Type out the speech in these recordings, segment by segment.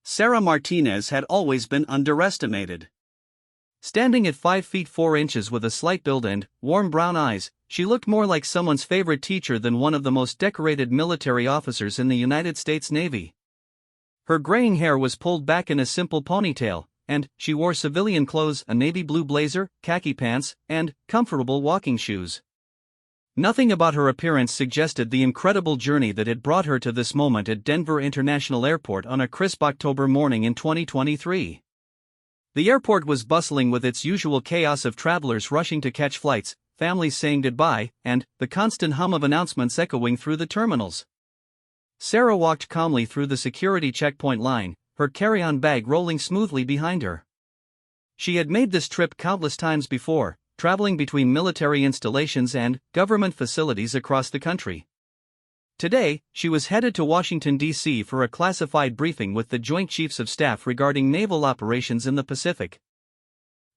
Sarah Martinez had always been underestimated. Standing at 5 feet 4 inches with a slight build and warm brown eyes, she looked more like someone's favorite teacher than one of the most decorated military officers in the United States Navy. Her graying hair was pulled back in a simple ponytail, and she wore civilian clothes, a navy blue blazer, khaki pants, and comfortable walking shoes. Nothing about her appearance suggested the incredible journey that had brought her to this moment at Denver International Airport on a crisp October morning in 2023. The airport was bustling with its usual chaos of travelers rushing to catch flights, families saying goodbye, and the constant hum of announcements echoing through the terminals. Sarah walked calmly through the security checkpoint line, her carry-on bag rolling smoothly behind her. She had made this trip countless times before, traveling between military installations and government facilities across the country. Today, she was headed to Washington, D.C. for a classified briefing with the Joint Chiefs of Staff regarding naval operations in the Pacific.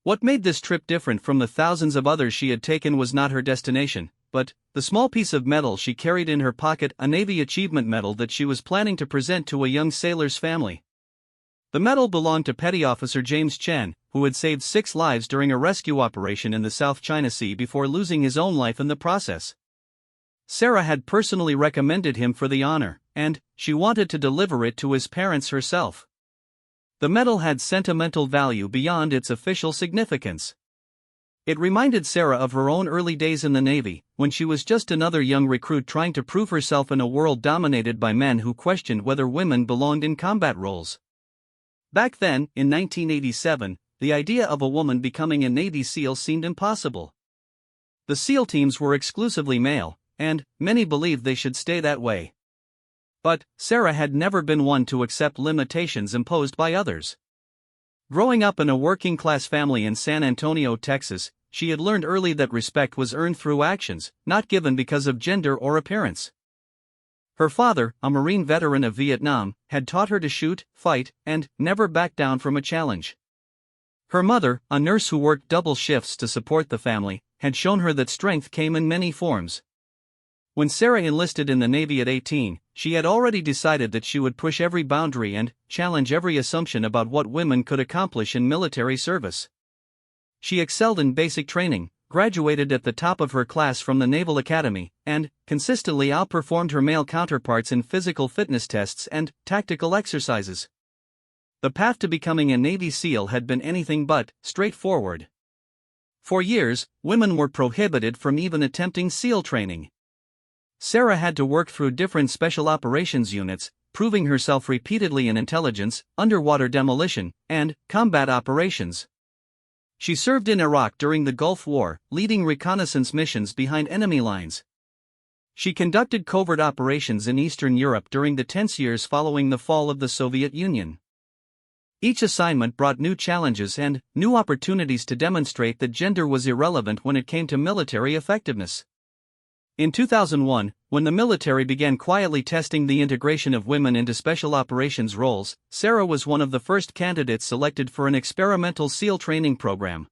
What made this trip different from the thousands of others she had taken was not her destination, but the small piece of metal she carried in her pocket, a Navy Achievement Medal that she was planning to present to a young sailor's family. The medal belonged to Petty Officer James Chen, who had saved 6 lives during a rescue operation in the South China Sea before losing his own life in the process. Sarah had personally recommended him for the honor, and she wanted to deliver it to his parents herself. The medal had sentimental value beyond its official significance. It reminded Sarah of her own early days in the Navy, when she was just another young recruit trying to prove herself in a world dominated by men who questioned whether women belonged in combat roles. Back then, in 1987, the idea of a woman becoming a Navy SEAL seemed impossible. The SEAL teams were exclusively male, and many believed they should stay that way. But Sarah had never been one to accept limitations imposed by others. Growing up in a working-class family in San Antonio, Texas, she had learned early that respect was earned through actions, not given because of gender or appearance. Her father, a Marine veteran of Vietnam, had taught her to shoot, fight, and never back down from a challenge. Her mother, a nurse who worked double shifts to support the family, had shown her that strength came in many forms. When Sarah enlisted in the Navy at 18, she had already decided that she would push every boundary and challenge every assumption about what women could accomplish in military service. She excelled in basic training, graduated at the top of her class from the Naval Academy, and consistently outperformed her male counterparts in physical fitness tests and tactical exercises. The path to becoming a Navy SEAL had been anything but straightforward. For years, women were prohibited from even attempting SEAL training. Sarah had to work through different special operations units, proving herself repeatedly in intelligence, underwater demolition, and combat operations. She served in Iraq during the Gulf War, leading reconnaissance missions behind enemy lines. She conducted covert operations in Eastern Europe during the tense years following the fall of the Soviet Union. Each assignment brought new challenges and new opportunities to demonstrate that gender was irrelevant when it came to military effectiveness. In 2001, when the military began quietly testing the integration of women into special operations roles, Sarah was one of the first candidates selected for an experimental SEAL training program.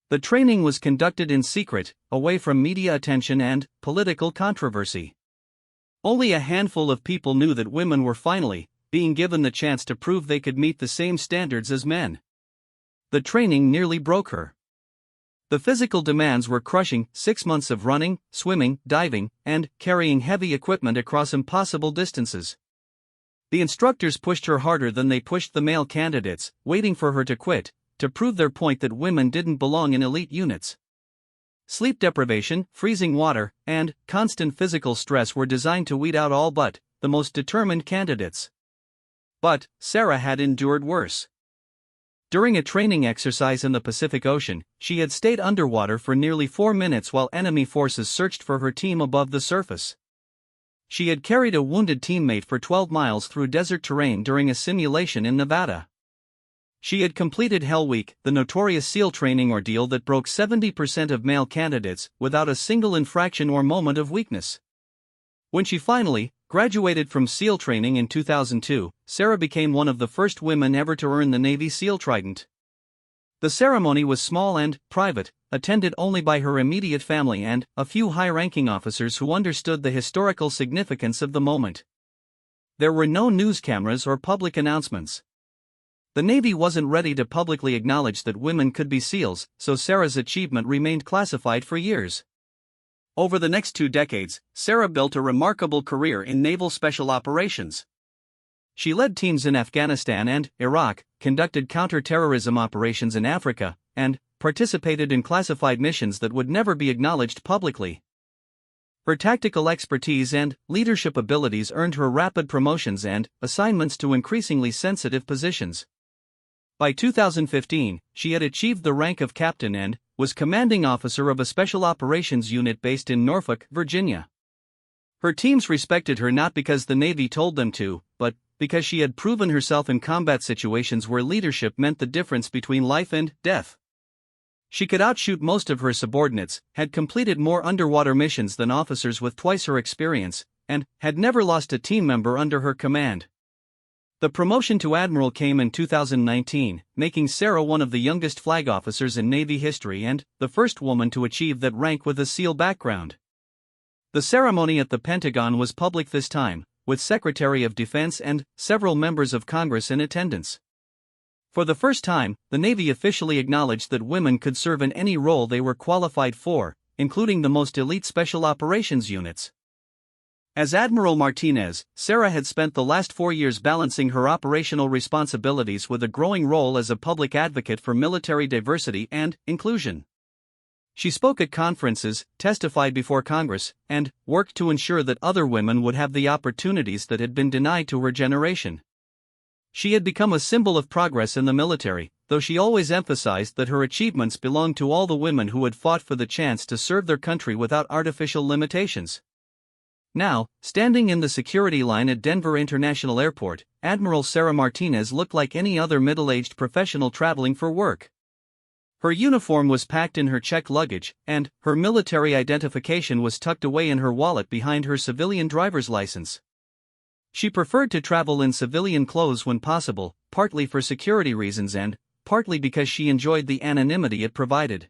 The training was conducted in secret, away from media attention and political controversy. Only a handful of people knew that women were finally being given the chance to prove they could meet the same standards as men. The training nearly broke her. The physical demands were crushing: 6 months of running, swimming, diving, and carrying heavy equipment across impossible distances. The instructors pushed her harder than they pushed the male candidates, waiting for her to quit, to prove their point that women didn't belong in elite units. Sleep deprivation, freezing water, and constant physical stress were designed to weed out all but the most determined candidates. But Sarah had endured worse. During a training exercise in the Pacific Ocean, she had stayed underwater for nearly 4 minutes while enemy forces searched for her team above the surface. She had carried a wounded teammate for 12 miles through desert terrain during a simulation in Nevada. She had completed Hell Week, the notorious SEAL training ordeal that broke 70% of male candidates, without a single infraction or moment of weakness. When she finally graduated from SEAL training in 2002, Sarah became one of the first women ever to earn the Navy SEAL Trident. The ceremony was small and private, attended only by her immediate family and a few high-ranking officers who understood the historical significance of the moment. There were no news cameras or public announcements. The Navy wasn't ready to publicly acknowledge that women could be SEALs, so Sarah's achievement remained classified for years. Over the next 2 decades, Sarah built a remarkable career in naval special operations. She led teams in Afghanistan and Iraq, conducted counter-terrorism operations in Africa, and participated in classified missions that would never be acknowledged publicly. Her tactical expertise and leadership abilities earned her rapid promotions and assignments to increasingly sensitive positions. By 2015, she had achieved the rank of captain and was commanding officer of a special operations unit based in Norfolk, Virginia. Her teams respected her not because the Navy told them to, but because she had proven herself in combat situations where leadership meant the difference between life and death. She could outshoot most of her subordinates, had completed more underwater missions than officers with twice her experience, and had never lost a team member under her command. The promotion to Admiral came in 2019, making Sarah one of the youngest flag officers in Navy history and the first woman to achieve that rank with a SEAL background. The ceremony at the Pentagon was public this time, with Secretary of Defense and several members of Congress in attendance. For the first time, the Navy officially acknowledged that women could serve in any role they were qualified for, including the most elite special operations units. As Admiral Martinez, Sarah had spent the last 4 years balancing her operational responsibilities with a growing role as a public advocate for military diversity and inclusion. She spoke at conferences, testified before Congress, and worked to ensure that other women would have the opportunities that had been denied to her generation. She had become a symbol of progress in the military, though she always emphasized that her achievements belonged to all the women who had fought for the chance to serve their country without artificial limitations. Now, standing in the security line at Denver International Airport, Admiral Sarah Martinez looked like any other middle-aged professional traveling for work. Her uniform was packed in her checked luggage, and her military identification was tucked away in her wallet behind her civilian driver's license. She preferred to travel in civilian clothes when possible, partly for security reasons and partly because she enjoyed the anonymity it provided.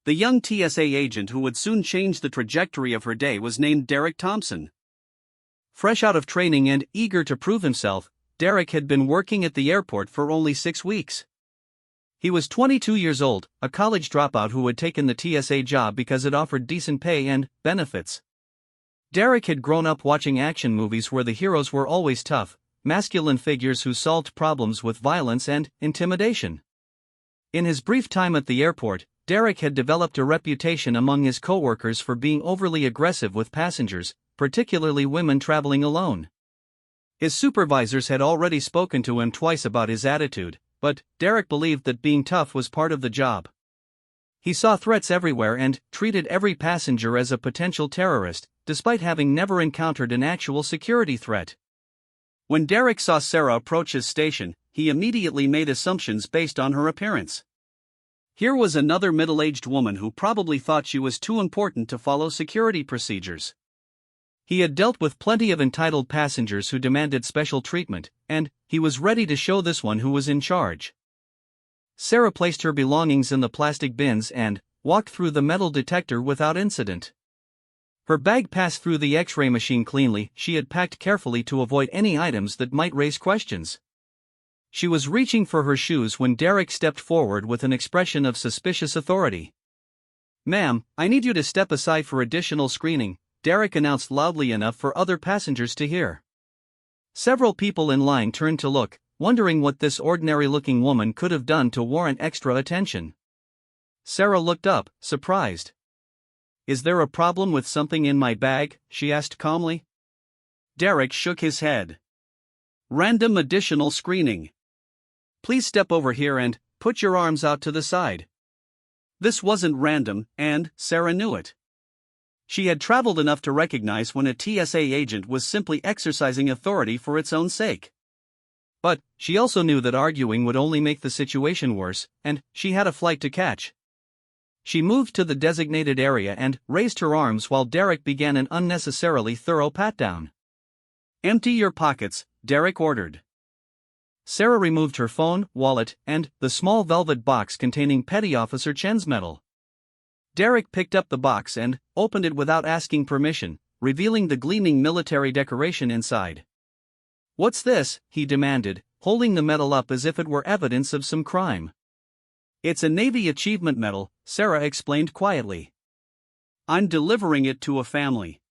The young TSA agent who would soon change the trajectory of her day was named Derek Thompson. Fresh out of training and eager to prove himself, Derek had been working at the airport for only 6 weeks. He was 22 years old, a college dropout who had taken the TSA job because it offered decent pay and benefits. Derek had grown up watching action movies where the heroes were always tough, masculine figures who solved problems with violence and intimidation. In his brief time at the airport, Derek had developed a reputation among his coworkers for being overly aggressive with passengers, particularly women traveling alone. His supervisors had already spoken to him twice about his attitude, but Derek believed that being tough was part of the job. He saw threats everywhere and treated every passenger as a potential terrorist, despite having never encountered an actual security threat. When Derek saw Sarah approach his station, he immediately made assumptions based on her appearance. Here was another middle-aged woman who probably thought she was too important to follow security procedures. He had dealt with plenty of entitled passengers who demanded special treatment, and he was ready to show this one who was in charge. Sarah placed her belongings in the plastic bins and walked through the metal detector without incident. Her bag passed through the X-ray machine cleanly. She had packed carefully to avoid any items that might raise questions. She was reaching for her shoes when Derek stepped forward with an expression of suspicious authority. "Ma'am, I need you to step aside for additional screening," Derek announced loudly enough for other passengers to hear. Several people in line turned to look, wondering what this ordinary-looking woman could have done to warrant extra attention. Sarah looked up, surprised. "Is there a problem with something in my bag?" she asked calmly. Derek shook his head. "Random additional screening. Please step over here and put your arms out to the side." This wasn't random, and Sarah knew it. She had traveled enough to recognize when a TSA agent was simply exercising authority for its own sake. But she also knew that arguing would only make the situation worse, and she had a flight to catch. She moved to the designated area and raised her arms while Derek began an unnecessarily thorough pat-down. "Empty your pockets," Derek ordered. Sarah removed her phone, wallet, and the small velvet box containing Petty Officer Chen's medal. Derek picked up the box and opened it without asking permission, revealing the gleaming military decoration inside. "What's this?" he demanded, holding the medal up as if it were evidence of some crime. "It's a Navy Achievement Medal," Sarah explained quietly. "I'm delivering it to a family."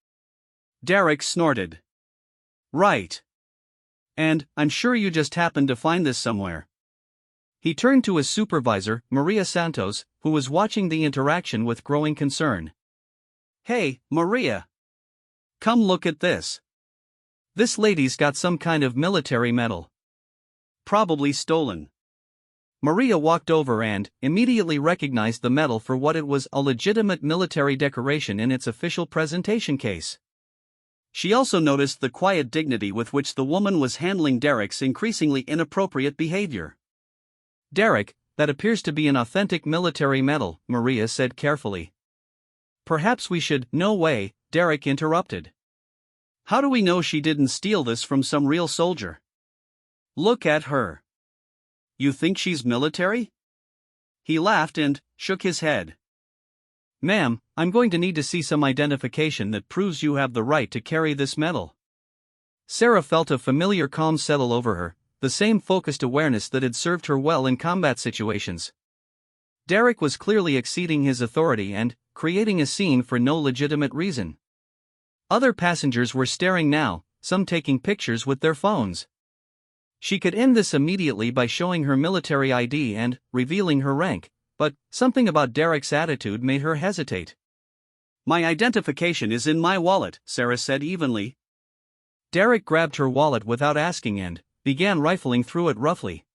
Derek snorted. "Right. And I'm sure you just happened to find this somewhere." He turned to his supervisor, Maria Santos, who was watching the interaction with growing concern. "Hey, Maria. Come look at this. This lady's got some kind of military medal. Probably stolen." Maria walked over and immediately recognized the medal for what it was, a legitimate military decoration in its official presentation case. She also noticed the quiet dignity with which the woman was handling Derek's increasingly inappropriate behavior. "Derek, that appears to be an authentic military medal," Maria said carefully. "Perhaps we should—" "No way," Derek interrupted. "How do we know she didn't steal this from some real soldier? Look at her. You think she's military?" He laughed and shook his head. "Ma'am, I'm going to need to see some identification that proves you have the right to carry this medal." Sarah felt a familiar calm settle over her, the same focused awareness that had served her well in combat situations. Derek was clearly exceeding his authority and creating a scene for no legitimate reason. Other passengers were staring now, some taking pictures with their phones. She could end this immediately by showing her military ID and revealing her rank, but something about Derek's attitude made her hesitate. "My identification is in my wallet," Sarah said evenly. Derek grabbed her wallet without asking and began rifling through it roughly.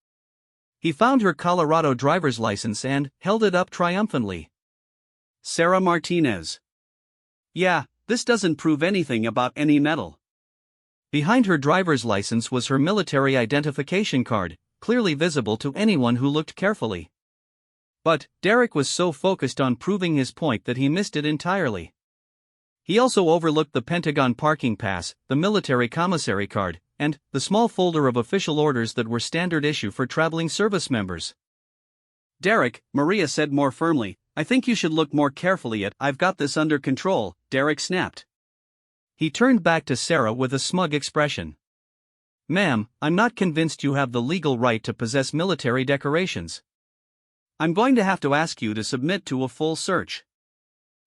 He found her Colorado driver's license and held it up triumphantly. "Sarah Martinez. Yeah, this doesn't prove anything about any medal." Behind her driver's license was her military identification card, clearly visible to anyone who looked carefully. But Derek was so focused on proving his point that he missed it entirely. He also overlooked the Pentagon parking pass, the military commissary card, and the small folder of official orders that were standard issue for traveling service members. "Derek," Maria said more firmly, "I think you should look more carefully at—" "I've got this under control," Derek snapped. He turned back to Sarah with a smug expression. "Ma'am, I'm not convinced you have the legal right to possess military decorations. I'm going to have to ask you to submit to a full search."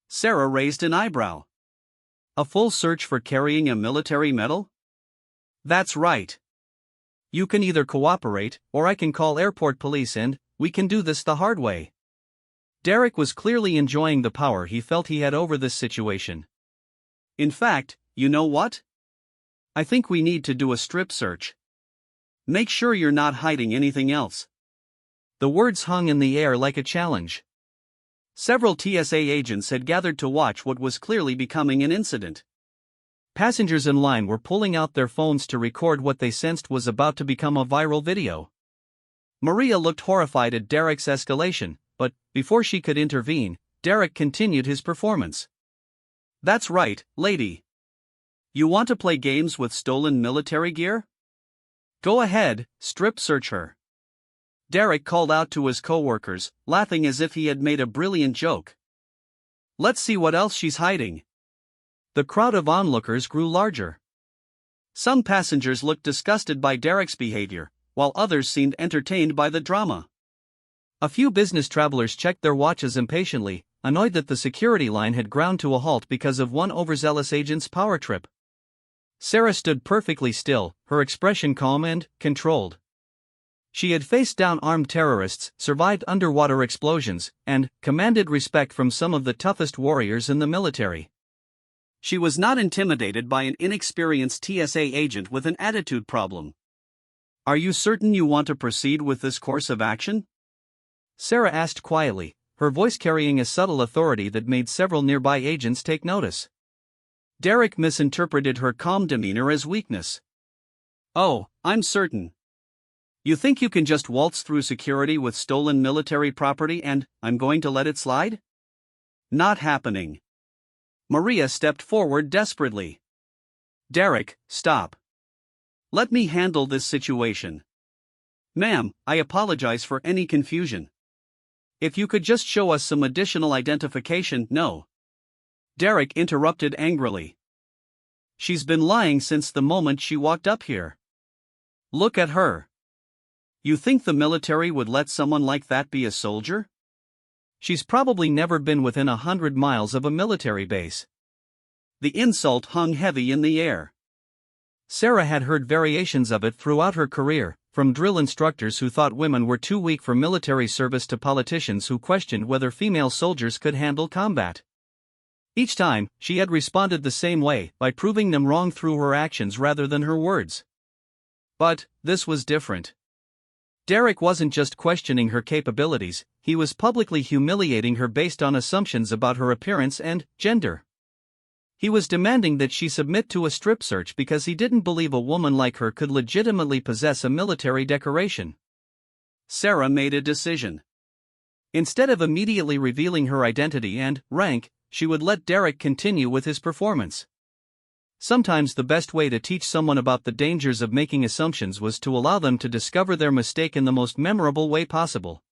Sarah raised an eyebrow. "A full search for carrying a military medal?" "That's right. You can either cooperate, or I can call airport police and we can do this the hard way." Derek was clearly enjoying the power he felt he had over this situation. "In fact, you know what? I think we need to do a strip search. Make sure you're not hiding anything else." The words hung in the air like a challenge. Several TSA agents had gathered to watch what was clearly becoming an incident. Passengers in line were pulling out their phones to record what they sensed was about to become a viral video. Maria looked horrified at Derek's escalation, but before she could intervene, Derek continued his performance. "That's right, lady. You want to play games with stolen military gear? Go ahead, strip search her." Derek called out to his co-workers, laughing as if he had made a brilliant joke. "Let's see what else she's hiding." The crowd of onlookers grew larger. Some passengers looked disgusted by Derek's behavior, while others seemed entertained by the drama. A few business travelers checked their watches impatiently, annoyed that the security line had ground to a halt because of one overzealous agent's power trip. Sarah stood perfectly still, her expression calm and controlled. She had faced down armed terrorists, survived underwater explosions, and commanded respect from some of the toughest warriors in the military. She was not intimidated by an inexperienced TSA agent with an attitude problem. "Are you certain you want to proceed with this course of action?" Sarah asked quietly, her voice carrying a subtle authority that made several nearby agents take notice. Derek misinterpreted her calm demeanor as weakness. "Oh, I'm certain. You think you can just waltz through security with stolen military property and I'm going to let it slide? Not happening." Maria stepped forward desperately. "Derek, stop. Let me handle this situation. Ma'am, I apologize for any confusion. If you could just show us some additional identification." "No." Derek interrupted angrily. "She's been lying since the moment she walked up here. Look at her. You think the military would let someone like that be a soldier? She's probably never been within 100 miles of a military base. The insult hung heavy in the air. Sarah had heard variations of it throughout her career, from drill instructors who thought women were too weak for military service to politicians who questioned whether female soldiers could handle combat. Each time, she had responded the same way, by proving them wrong through her actions rather than her words. But this was different. Derek wasn't just questioning her capabilities, he was publicly humiliating her based on assumptions about her appearance and gender. He was demanding that she submit to a strip search because he didn't believe a woman like her could legitimately possess a military decoration. Sarah made a decision. Instead of immediately revealing her identity and rank, she would let Derek continue with his performance. Sometimes the best way to teach someone about the dangers of making assumptions was to allow them to discover their mistake in the most memorable way possible.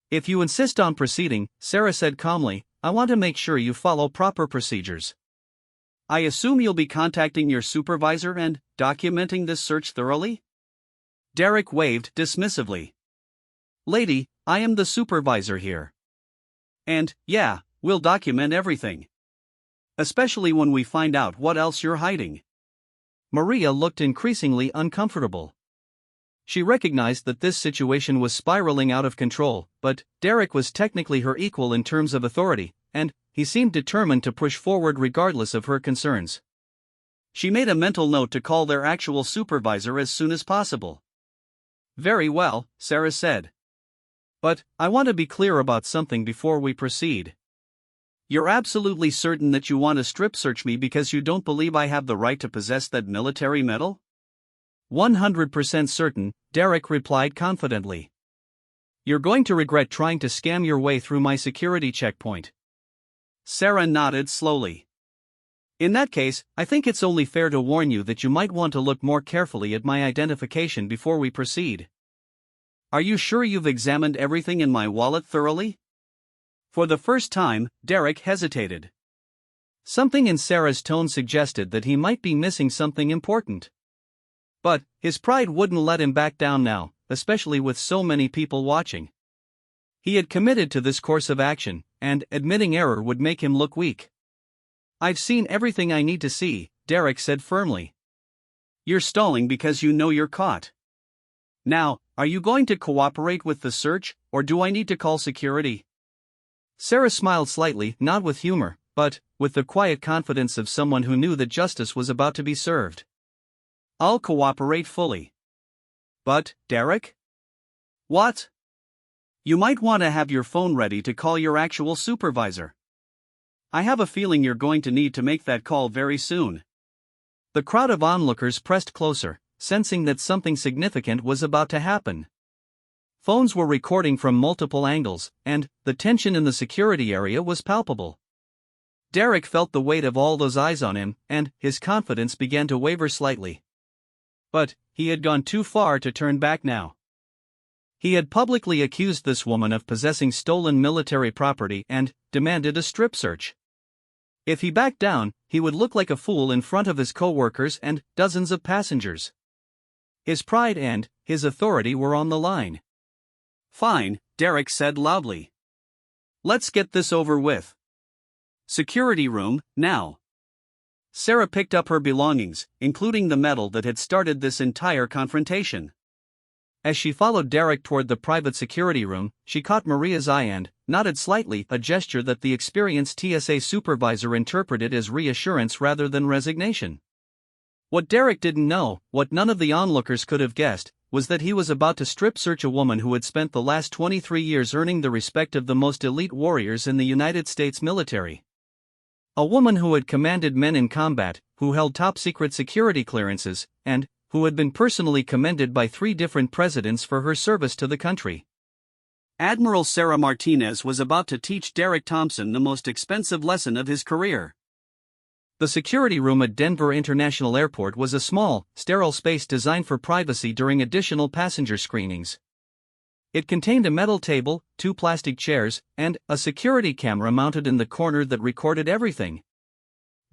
If you insist on proceeding, Sarah said calmly, I want to make sure you follow proper procedures. I assume you'll be contacting your supervisor and documenting this search thoroughly? Derek waved dismissively. Lady, I am the supervisor here. And, yeah, we'll document everything. Especially when we find out what else you're hiding. Maria looked increasingly uncomfortable. She recognized that this situation was spiraling out of control, but Derek was technically her equal in terms of authority, and he seemed determined to push forward regardless of her concerns. She made a mental note to call their actual supervisor as soon as possible. Very well, Sarah said. But I want to be clear about something before we proceed. You're absolutely certain that you want to strip search me because you don't believe I have the right to possess that military medal? 100% certain, Derek replied confidently. You're going to regret trying to scam your way through my security checkpoint. Sarah nodded slowly. In that case, I think it's only fair to warn you that you might want to look more carefully at my identification before we proceed. Are you sure you've examined everything in my wallet thoroughly? For the first time, Derek hesitated. Something in Sarah's tone suggested that he might be missing something important. But his pride wouldn't let him back down now, especially with so many people watching. He had committed to this course of action, and admitting error would make him look weak. I've seen everything I need to see, Derek said firmly. You're stalling because you know you're caught. Now, are you going to cooperate with the search, or do I need to call security? Sarah smiled slightly, not with humor, but with the quiet confidence of someone who knew that justice was about to be served. I'll cooperate fully. But, Derek? What? You might want to have your phone ready to call your actual supervisor. I have a feeling you're going to need to make that call very soon. The crowd of onlookers pressed closer, sensing that something significant was about to happen. Phones were recording from multiple angles, and the tension in the security area was palpable. Derek felt the weight of all those eyes on him, and his confidence began to waver slightly. But he had gone too far to turn back now. He had publicly accused this woman of possessing stolen military property and demanded a strip search. If he backed down, he would look like a fool in front of his co-workers and dozens of passengers. His pride and his authority were on the line. Fine, Derek said loudly. Let's get this over with. Security room, now. Sarah picked up her belongings, including the medal that had started this entire confrontation. As she followed Derek toward the private security room, she caught Maria's eye and nodded slightly, a gesture that the experienced TSA supervisor interpreted as reassurance rather than resignation. What Derek didn't know, what none of the onlookers could have guessed, was that he was about to strip search a woman who had spent the last 23 years earning the respect of the most elite warriors in the United States military. A woman who had commanded men in combat, who held top-secret security clearances, and who had been personally commended by 3 different presidents for her service to the country. Admiral Sarah Martinez was about to teach Derek Thompson the most expensive lesson of his career. The security room at Denver International Airport was a small, sterile space designed for privacy during additional passenger screenings. It contained a metal table, 2 plastic chairs, and a security camera mounted in the corner that recorded everything.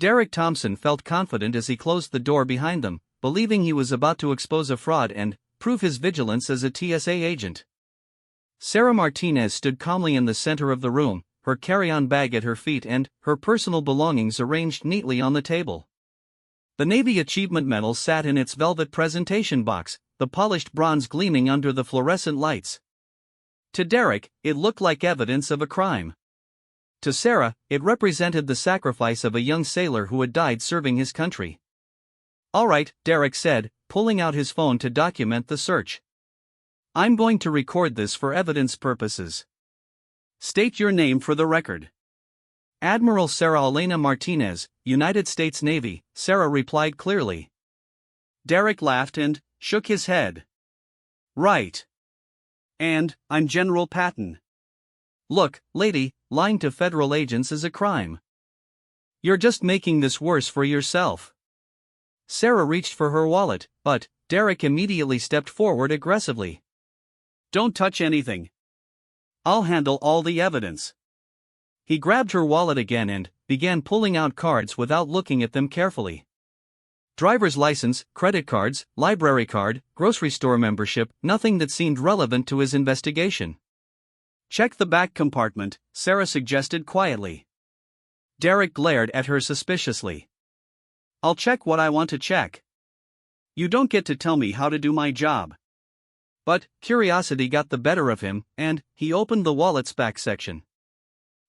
Derek Thompson felt confident as he closed the door behind them, believing he was about to expose a fraud and prove his vigilance as a TSA agent. Sarah Martinez stood calmly in the center of the room, her carry-on bag at her feet and her personal belongings arranged neatly on the table. The Navy Achievement Medal sat in its velvet presentation box, the polished bronze gleaming under the fluorescent lights. To Derek, it looked like evidence of a crime. To Sarah, it represented the sacrifice of a young sailor who had died serving his country. "All right," Derek said, pulling out his phone to document the search. "I'm going to record this for evidence purposes. State your name for the record." "Admiral Sarah Elena Martinez, United States Navy," Sarah replied clearly. Derek laughed and shook his head. "Right. And I'm General Patton." "Look, lady, lying to federal agents is a crime. You're just making this worse for yourself." Sarah reached for her wallet, but Derek immediately stepped forward aggressively. "Don't touch anything. I'll handle all the evidence." He grabbed her wallet again and began pulling out cards without looking at them carefully. Driver's license, credit cards, library card, grocery store membership, nothing that seemed relevant to his investigation. "Check the back compartment," Sarah suggested quietly. Derek glared at her suspiciously. "I'll check what I want to check. You don't get to tell me how to do my job." But curiosity got the better of him, and he opened the wallet's back section.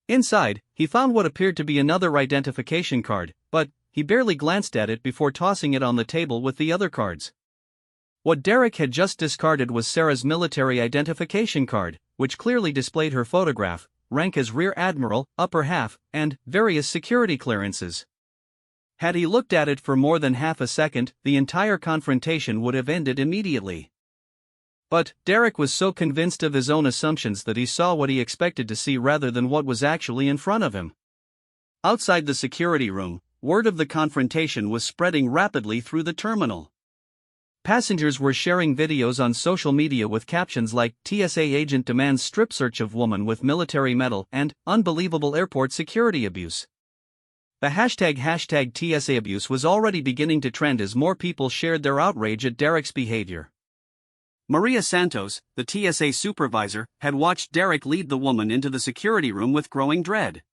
Inside, he found what appeared to be another identification card, but he barely glanced at it before tossing it on the table with the other cards. What Derek had just discarded was Sarah's military identification card, which clearly displayed her photograph, rank as Rear Admiral, upper half, and various security clearances. Had he looked at it for more than half a second, the entire confrontation would have ended immediately. But Derek was so convinced of his own assumptions that he saw what he expected to see rather than what was actually in front of him. Outside the security room, word of the confrontation was spreading rapidly through the terminal. Passengers were sharing videos on social media with captions like "TSA agent demands strip search of woman with military medal" and "unbelievable airport security abuse." The hashtag TSA abuse was already beginning to trend as more people shared their outrage at Derek's behavior. Maria Santos, the TSA supervisor, had watched Derek lead the woman into the security room with growing dread.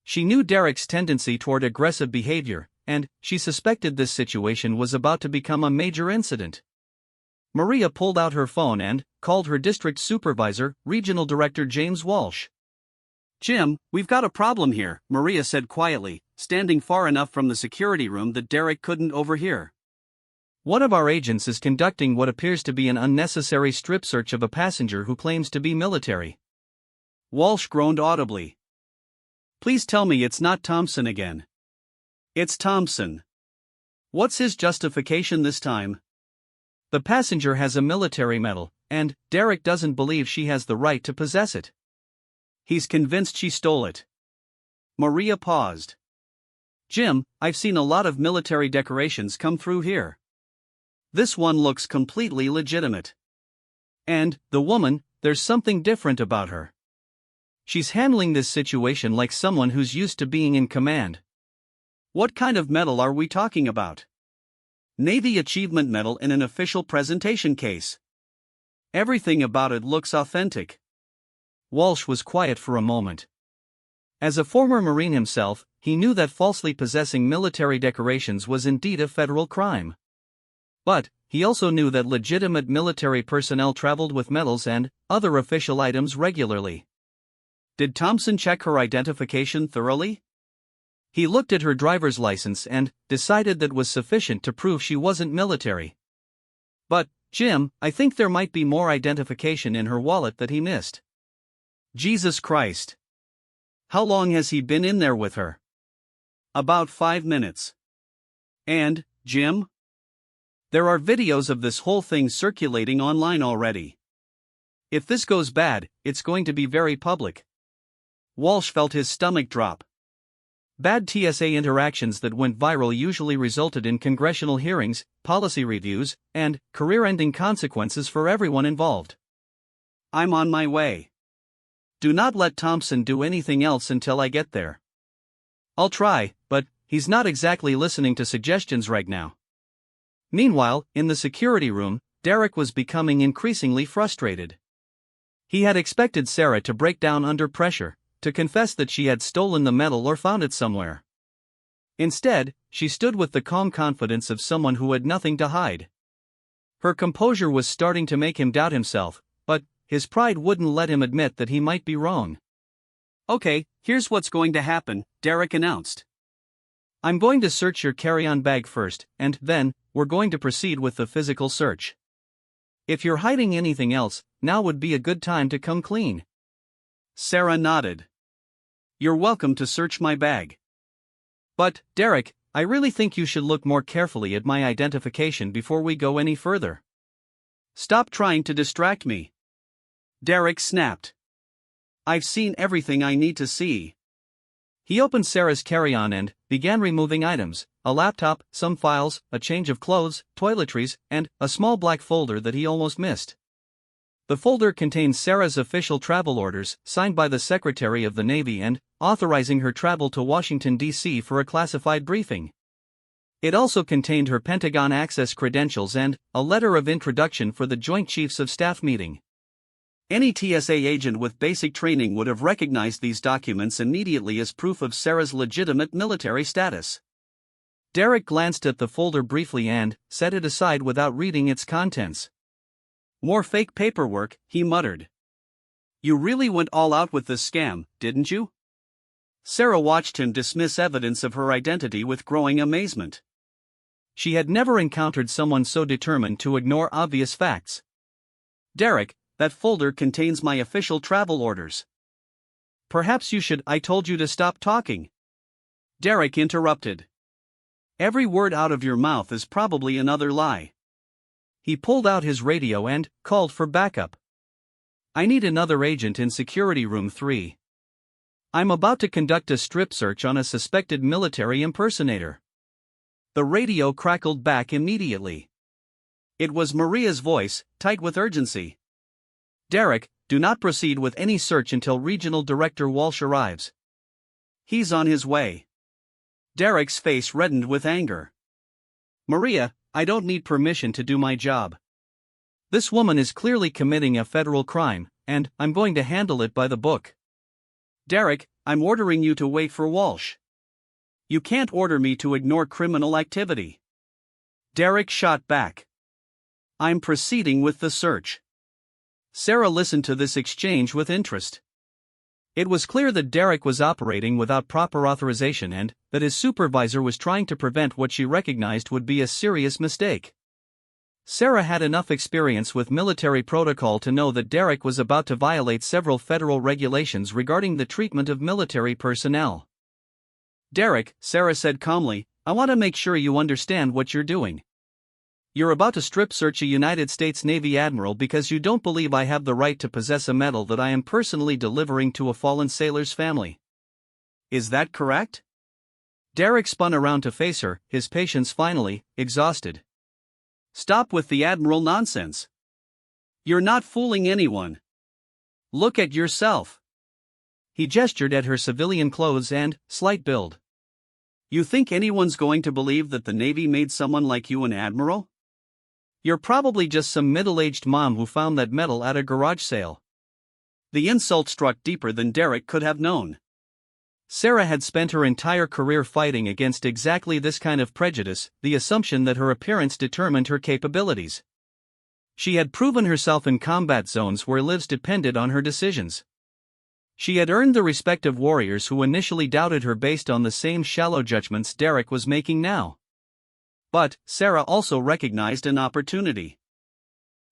She knew Derek's tendency toward aggressive behavior, and she suspected this situation was about to become a major incident. Maria pulled out her phone and called her district supervisor, Regional Director James Walsh. "Jim, we've got a problem here," Maria said quietly, standing far enough from the security room that Derek couldn't overhear. "One of our agents is conducting what appears to be an unnecessary strip search of a passenger who claims to be military." Walsh groaned audibly. "Please tell me it's not Thompson again." "It's Thompson. What's his justification this time?" "The passenger has a military medal, and Derek doesn't believe she has the right to possess it. He's convinced she stole it." Maria paused. "Jim, I've seen a lot of military decorations come through here. This one looks completely legitimate. And the woman, there's something different about her. She's handling this situation like someone who's used to being in command." "What kind of medal are we talking about?" "Navy Achievement Medal in an official presentation case. Everything about it looks authentic." Walsh was quiet for a moment. As a former Marine himself, he knew that falsely possessing military decorations was indeed a federal crime. But he also knew that legitimate military personnel traveled with medals and other official items regularly. Did Thompson check her identification thoroughly? He looked at her driver's license and decided that was sufficient to prove she wasn't military. "But, Jim, I think there might be more identification in her wallet that he missed." "Jesus Christ. How long has he been in there with her?" "About 5 minutes. And, Jim? There are videos of this whole thing circulating online already. If this goes bad, it's going to be very public." Walsh felt his stomach drop. Bad TSA interactions that went viral usually resulted in congressional hearings, policy reviews, and career-ending consequences for everyone involved. "I'm on my way. Do not let Thompson do anything else until I get there." "I'll try, but he's not exactly listening to suggestions right now." Meanwhile, in the security room, Derek was becoming increasingly frustrated. He had expected Sarah to break down under pressure, to confess that she had stolen the medal or found it somewhere. Instead, she stood with the calm confidence of someone who had nothing to hide. Her composure was starting to make him doubt himself, but his pride wouldn't let him admit that he might be wrong. "Okay, here's what's going to happen," Derek announced. "I'm going to search your carry-on bag first, and then we're going to proceed with the physical search. If you're hiding anything else, now would be a good time to come clean." Sarah nodded. "You're welcome to search my bag. But, Derek, I really think you should look more carefully at my identification before we go any further. Stop trying to distract me." Derek snapped. "I've seen everything I need to see." He opened Sarah's carry-on and began removing items: a laptop, some files, a change of clothes, toiletries, and a small black folder that he almost missed. The folder contained Sarah's official travel orders, signed by the Secretary of the Navy and authorizing her travel to Washington, D.C. for a classified briefing. It also contained her Pentagon access credentials and a letter of introduction for the Joint Chiefs of Staff meeting. Any TSA agent with basic training would have recognized these documents immediately as proof of Sarah's legitimate military status. Derek glanced at the folder briefly and set it aside without reading its contents. "More fake paperwork," he muttered. "You really went all out with this scam, didn't you?" Sarah watched him dismiss evidence of her identity with growing amazement. She had never encountered someone so determined to ignore obvious facts. "Derek, that folder contains my official travel orders." "Perhaps you should." "I told you to stop talking," Derek interrupted. "Every word out of your mouth is probably another lie." He pulled out his radio and called for backup. "I need another agent in Security Room 3. I'm about to conduct a strip search on a suspected military impersonator." The radio crackled back immediately. It was Maria's voice, tight with urgency. "Derek, do not proceed with any search until Regional Director Walsh arrives. He's on his way." Derek's face reddened with anger. "Maria, I don't need permission to do my job. This woman is clearly committing a federal crime, and I'm going to handle it by the book." "Derek, I'm ordering you to wait for Walsh. You can't order me to ignore criminal activity." Derek shot back. "I'm proceeding with the search." Sarah listened to this exchange with interest. It was clear that Derek was operating without proper authorization and that his supervisor was trying to prevent what she recognized would be a serious mistake. Sarah had enough experience with military protocol to know that Derek was about to violate several federal regulations regarding the treatment of military personnel. "Derek," Sarah said calmly, "I want to make sure you understand what you're doing. You're about to strip search a United States Navy admiral because you don't believe I have the right to possess a medal that I am personally delivering to a fallen sailor's family. Is that correct?" Derek spun around to face her, his patience finally exhausted. "Stop with the Admiral nonsense. You're not fooling anyone. Look at yourself." He gestured at her civilian clothes and slight build. "You think anyone's going to believe that the Navy made someone like you an admiral? You're probably just some middle-aged mom who found that medal at a garage sale." The insult struck deeper than Derek could have known. Sarah had spent her entire career fighting against exactly this kind of prejudice, the assumption that her appearance determined her capabilities. She had proven herself in combat zones where lives depended on her decisions. She had earned the respect of warriors who initially doubted her based on the same shallow judgments Derek was making now. But Sarah also recognized an opportunity.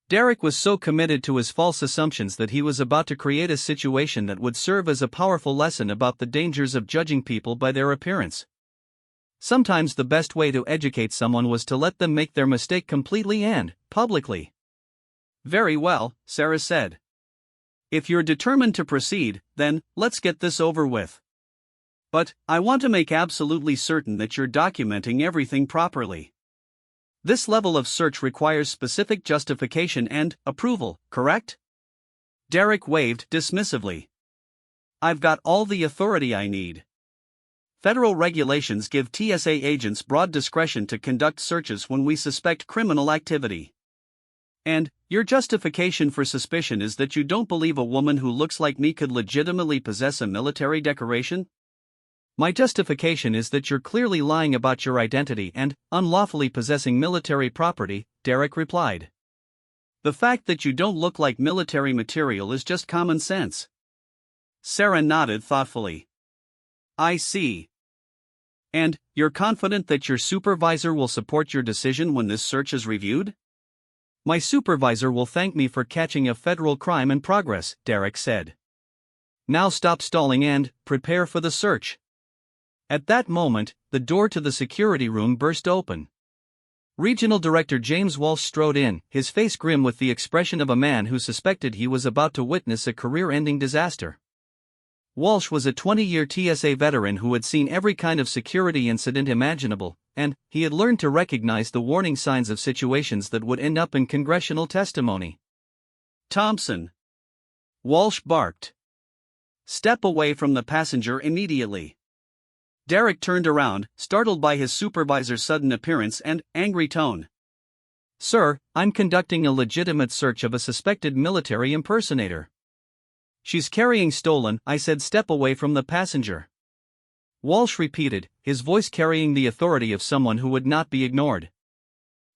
Derek was so committed to his false assumptions that he was about to create a situation that would serve as a powerful lesson about the dangers of judging people by their appearance. Sometimes the best way to educate someone was to let them make their mistake completely and publicly. "Very well," Sarah said. "If you're determined to proceed, then let's get this over with. But I want to make absolutely certain that you're documenting everything properly. This level of search requires specific justification and approval, correct?" Derek waved dismissively. "I've got all the authority I need. Federal regulations give TSA agents broad discretion to conduct searches when we suspect criminal activity. And your justification for suspicion is that you don't believe a woman who looks like me could legitimately possess a military decoration? My justification is that you're clearly lying about your identity and unlawfully possessing military property, Derek replied. The fact that you don't look like military material is just common sense. Sarah nodded thoughtfully. I see. And you're confident that your supervisor will support your decision when this search is reviewed? My supervisor will thank me for catching a federal crime in progress, Derek said. Now stop stalling and prepare for the search. At that moment, the door to the security room burst open. Regional Director James Walsh strode in, his face grim with the expression of a man who suspected he was about to witness a career-ending disaster. Walsh was a 20-year TSA veteran who had seen every kind of security incident imaginable, and he had learned to recognize the warning signs of situations that would end up in congressional testimony. Thompson. Walsh barked. Step away from the passenger immediately. Derek turned around, startled by his supervisor's sudden appearance and angry tone. Sir, I'm conducting a legitimate search of a suspected military impersonator. She's carrying stolen, I said step away from the passenger. Walsh repeated, his voice carrying the authority of someone who would not be ignored.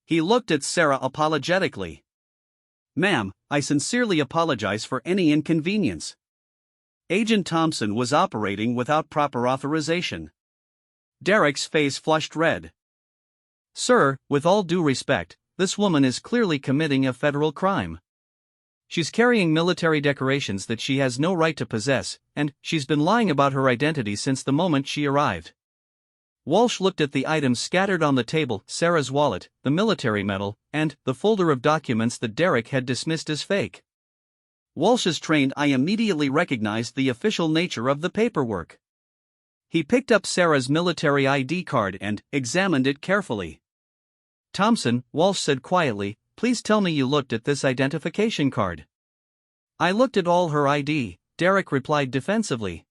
He looked at Sarah apologetically. Ma'am, I sincerely apologize for any inconvenience. Agent Thompson was operating without proper authorization. Derek's face flushed red. Sir, with all due respect, this woman is clearly committing a federal crime. She's carrying military decorations that she has no right to possess, and she's been lying about her identity since the moment she arrived. Walsh looked at the items scattered on the table, Sarah's wallet, the military medal, and the folder of documents that Derek had dismissed as fake. Walsh's trained eye immediately recognized the official nature of the paperwork. He picked up Sarah's military ID card and examined it carefully. Thompson, Walsh said quietly, please tell me you looked at this identification card. I looked at all her ID, Derek replied defensively.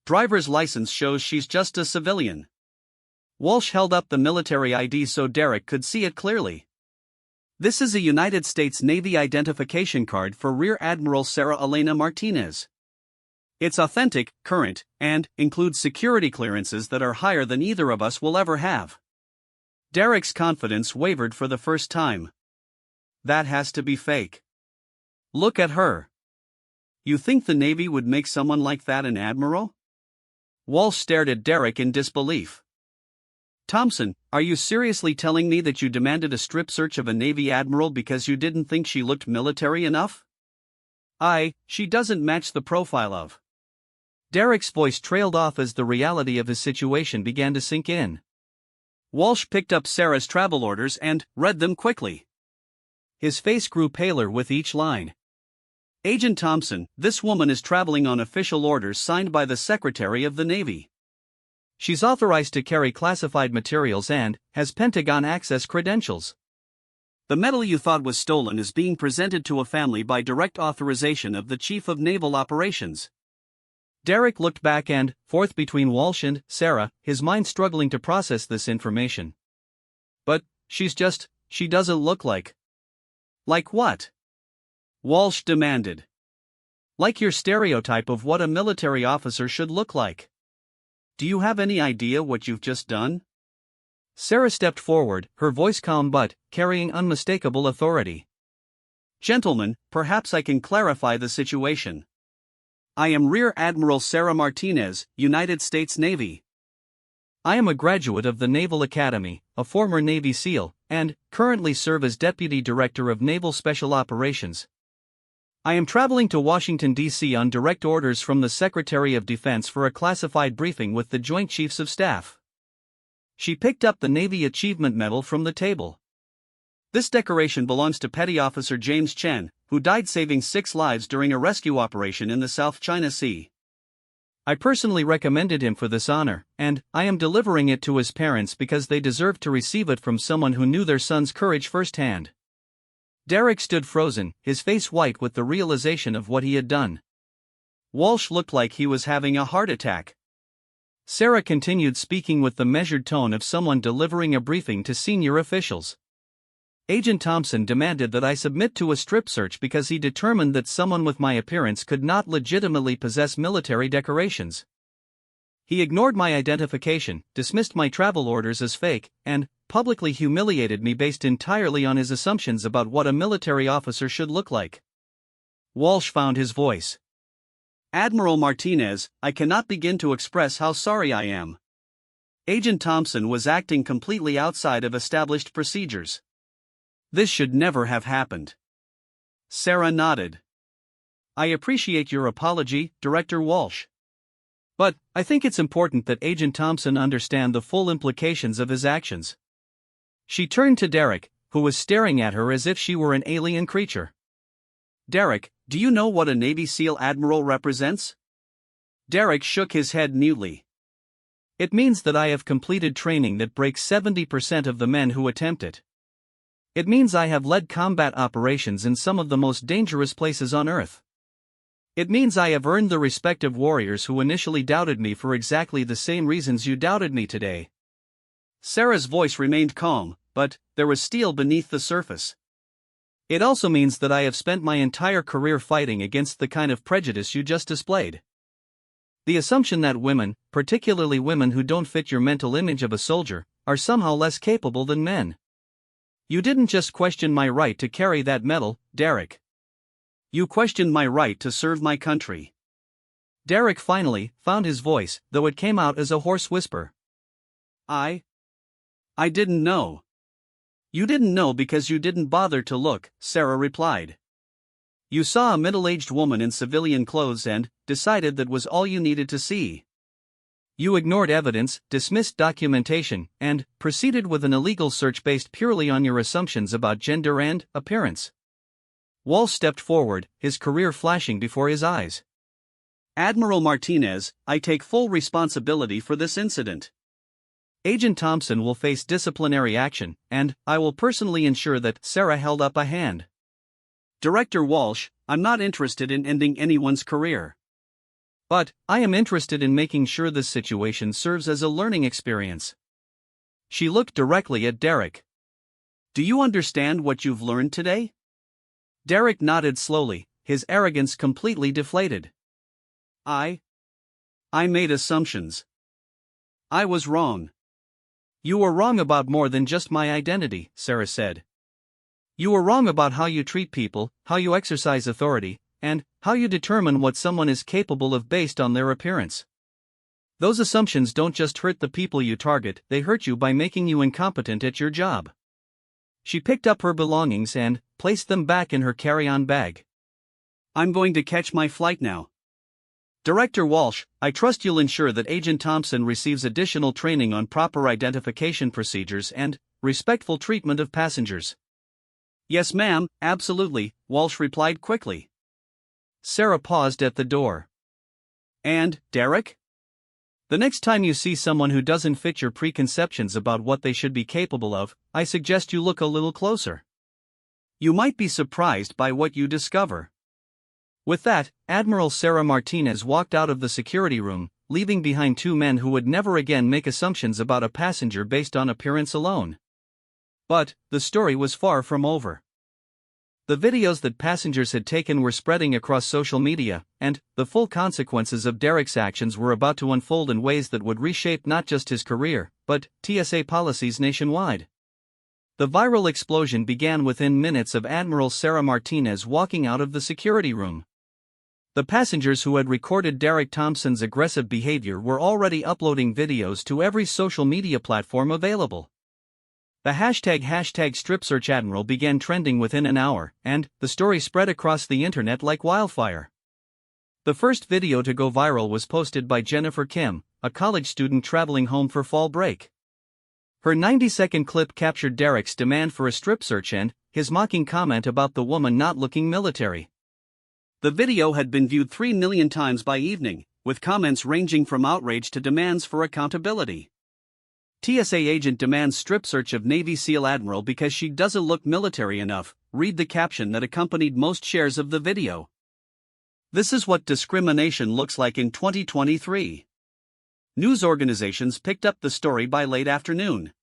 Driver's license shows she's just a civilian. Walsh held up the military ID so Derek could see it clearly. This is a United States Navy identification card for Rear Admiral Sarah Elena Martinez. It's authentic, current, and includes security clearances that are higher than either of us will ever have. Derek's confidence wavered for the first time. That has to be fake. Look at her. You think the Navy would make someone like that an admiral? Walsh stared at Derek in disbelief. Thompson, are you seriously telling me that you demanded a strip search of a Navy admiral because you didn't think she looked military enough? She doesn't match the profile of. Derek's voice trailed off as the reality of his situation began to sink in. Walsh picked up Sarah's travel orders and read them quickly. His face grew paler with each line. Agent Thompson, this woman is traveling on official orders signed by the Secretary of the Navy. She's authorized to carry classified materials and has Pentagon access credentials. The medal you thought was stolen is being presented to a family by direct authorization of the Chief of Naval Operations. Derek looked back and forth between Walsh and Sarah, his mind struggling to process this information. But she doesn't look like. Like what? Walsh demanded. Like your stereotype of what a military officer should look like. Do you have any idea what you've just done? Sarah stepped forward, her voice calm but carrying unmistakable authority. Gentlemen, perhaps I can clarify the situation. I am Rear Admiral Sarah Martinez, United States Navy. I am a graduate of the Naval Academy, a former Navy SEAL, and currently serve as Deputy Director of Naval Special Operations. I am traveling to Washington, D.C. on direct orders from the Secretary of Defense for a classified briefing with the Joint Chiefs of Staff. She picked up the Navy Achievement Medal from the table. This decoration belongs to Petty Officer James Chen, who died saving 6 lives during a rescue operation in the South China Sea. I personally recommended him for this honor, and I am delivering it to his parents because they deserve to receive it from someone who knew their son's courage firsthand. Derek stood frozen, his face white with the realization of what he had done. Walsh looked like he was having a heart attack. Sarah continued speaking with the measured tone of someone delivering a briefing to senior officials. Agent Thompson demanded that I submit to a strip search because he determined that someone with my appearance could not legitimately possess military decorations. He ignored my identification, dismissed my travel orders as fake, and publicly humiliated me based entirely on his assumptions about what a military officer should look like. Walsh found his voice. "Admiral Martinez, I cannot begin to express how sorry I am." Agent Thompson was acting completely outside of established procedures. This should never have happened. Sarah nodded. "I appreciate your apology, Director Walsh. But I think it's important that Agent Thompson understand the full implications of his actions." She turned to Derek, who was staring at her as if she were an alien creature. "Derek, do you know what a Navy SEAL Admiral represents?" Derek shook his head mutely. "It means that I have completed training that breaks 70% of the men who attempt it. It means I have led combat operations in some of the most dangerous places on Earth. It means I have earned the respect of warriors who initially doubted me for exactly the same reasons you doubted me today." Sarah's voice remained calm, but there was steel beneath the surface. "It also means that I have spent my entire career fighting against the kind of prejudice you just displayed. The assumption that women, particularly women who don't fit your mental image of a soldier, are somehow less capable than men. You didn't just question my right to carry that medal, Derek. You questioned my right to serve my country." Derek finally found his voice, though it came out as a hoarse whisper. I didn't know." "You didn't know because you didn't bother to look," Sarah replied. "You saw a middle-aged woman in civilian clothes and decided that was all you needed to see. You ignored evidence, dismissed documentation, and proceeded with an illegal search based purely on your assumptions about gender and appearance." Walsh stepped forward, his career flashing before his eyes. "Admiral Martinez, I take full responsibility for this incident. Agent Thompson will face disciplinary action, and I will personally ensure that." Sarah held up a hand. "Director Walsh, I'm not interested in ending anyone's career. But I am interested in making sure this situation serves as a learning experience." She looked directly at Derek. "Do you understand what you've learned today?" Derek nodded slowly, his arrogance completely deflated. I made assumptions. I was wrong." "You were wrong about more than just my identity," Sarah said. "You were wrong about how you treat people, how you exercise authority, and how you determine what someone is capable of based on their appearance. Those assumptions don't just hurt the people you target, they hurt you by making you incompetent at your job." She picked up her belongings and placed them back in her carry-on bag. "I'm going to catch my flight now. Director Walsh, I trust you'll ensure that Agent Thompson receives additional training on proper identification procedures and respectful treatment of passengers." "Yes, ma'am, absolutely," Walsh replied quickly. Sarah paused at the door. "And, Derek? The next time you see someone who doesn't fit your preconceptions about what they should be capable of, I suggest you look a little closer. You might be surprised by what you discover." With that, Admiral Sarah Martinez walked out of the security room, leaving behind two men who would never again make assumptions about a passenger based on appearance alone. But the story was far from over. The videos that passengers had taken were spreading across social media, and the full consequences of Derek's actions were about to unfold in ways that would reshape not just his career, but TSA policies nationwide. The viral explosion began within minutes of Admiral Sarah Martinez walking out of the security room. The passengers who had recorded Derek Thompson's aggressive behavior were already uploading videos to every social media platform available. The hashtag #StripSearchAdmiral began trending within an hour, and the story spread across the internet like wildfire. The first video to go viral was posted by Jennifer Kim, a college student traveling home for fall break. Her 90-second clip captured Derek's demand for a strip search and his mocking comment about the woman not looking military. The video had been viewed 3 million times by evening, with comments ranging from outrage to demands for accountability. TSA agent demands strip search of Navy SEAL Admiral because she doesn't look military enough, read the caption that accompanied most shares of the video. This is what discrimination looks like in 2023. News organizations picked up the story by late afternoon.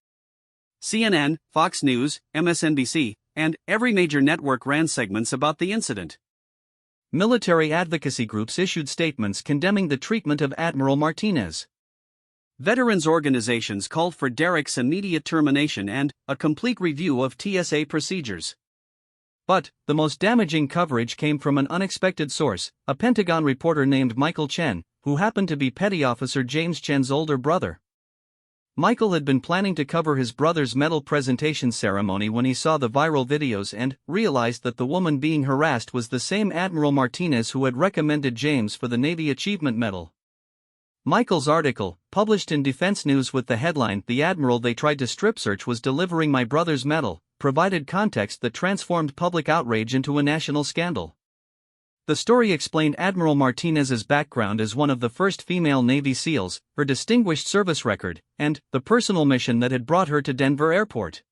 CNN, Fox News, MSNBC, and every major network ran segments about the incident. Military advocacy groups issued statements condemning the treatment of Admiral Martinez. Veterans organizations called for Derek's immediate termination and a complete review of TSA procedures. But the most damaging coverage came from an unexpected source, a Pentagon reporter named Michael Chen, who happened to be Petty Officer James Chen's older brother. Michael had been planning to cover his brother's medal presentation ceremony when he saw the viral videos and realized that the woman being harassed was the same Admiral Martinez who had recommended James for the Navy Achievement Medal. Michael's article, published in Defense News with the headline "The Admiral They Tried to Strip Search Was Delivering My Brother's Medal," provided context that transformed public outrage into a national scandal. The story explained Admiral Martinez's background as one of the first female Navy SEALs, her distinguished service record, and the personal mission that had brought her to Denver Airport.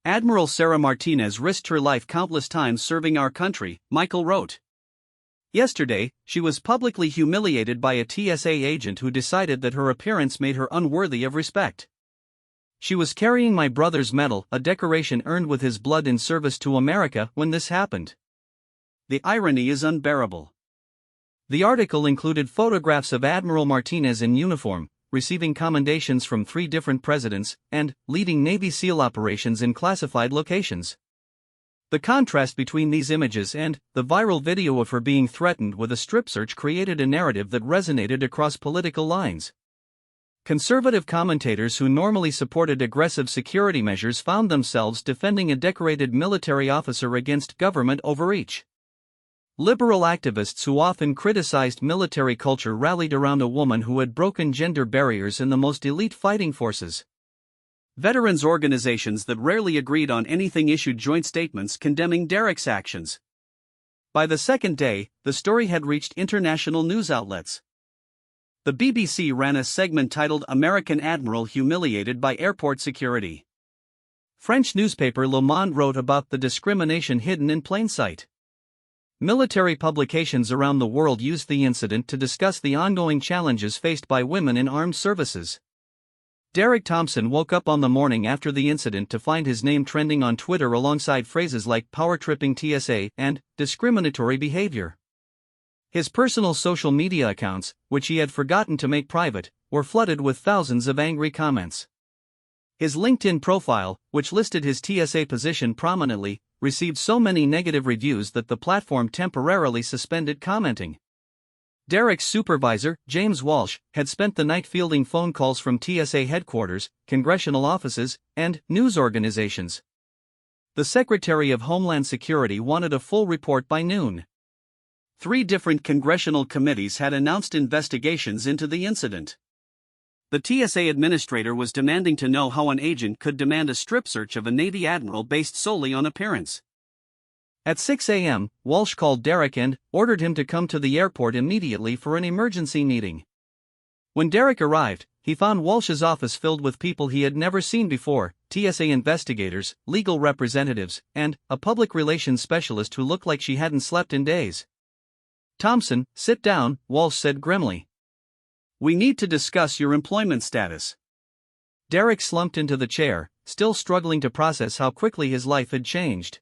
Admiral Sarah Martinez risked her life countless times serving our country, Michael wrote. Yesterday, she was publicly humiliated by a TSA agent who decided that her appearance made her unworthy of respect. She was carrying my brother's medal, a decoration earned with his blood in service to America, when this happened. The irony is unbearable. The article included photographs of Admiral Martinez in uniform, receiving commendations from 3 different presidents, and leading Navy SEAL operations in classified locations. The contrast between these images and the viral video of her being threatened with a strip search created a narrative that resonated across political lines. Conservative commentators who normally supported aggressive security measures found themselves defending a decorated military officer against government overreach. Liberal activists who often criticized military culture rallied around a woman who had broken gender barriers in the most elite fighting forces. Veterans organizations that rarely agreed on anything issued joint statements condemning Derek's actions. By the second day, the story had reached international news outlets. The BBC ran a segment titled "American Admiral Humiliated by Airport Security." French newspaper Le Monde wrote about the discrimination hidden in plain sight. Military publications around the world used the incident to discuss the ongoing challenges faced by women in armed services. Derek Thompson woke up on the morning after the incident to find his name trending on Twitter alongside phrases like "power-tripping TSA" and "discriminatory behavior." His personal social media accounts, which he had forgotten to make private, were flooded with thousands of angry comments. His LinkedIn profile, which listed his TSA position prominently, received so many negative reviews that the platform temporarily suspended commenting. Derek's supervisor, James Walsh, had spent the night fielding phone calls from TSA headquarters, congressional offices, and news organizations. The Secretary of Homeland Security wanted a full report by noon. 3 different congressional committees had announced investigations into the incident. The TSA administrator was demanding to know how an agent could demand a strip search of a Navy admiral based solely on appearance. At 6 a.m., Walsh called Derek and ordered him to come to the airport immediately for an emergency meeting. When Derek arrived, he found Walsh's office filled with people he had never seen before: TSA investigators, legal representatives, and a public relations specialist who looked like she hadn't slept in days. "Thompson, sit down," Walsh said grimly. "We need to discuss your employment status." Derek slumped into the chair, still struggling to process how quickly his life had changed.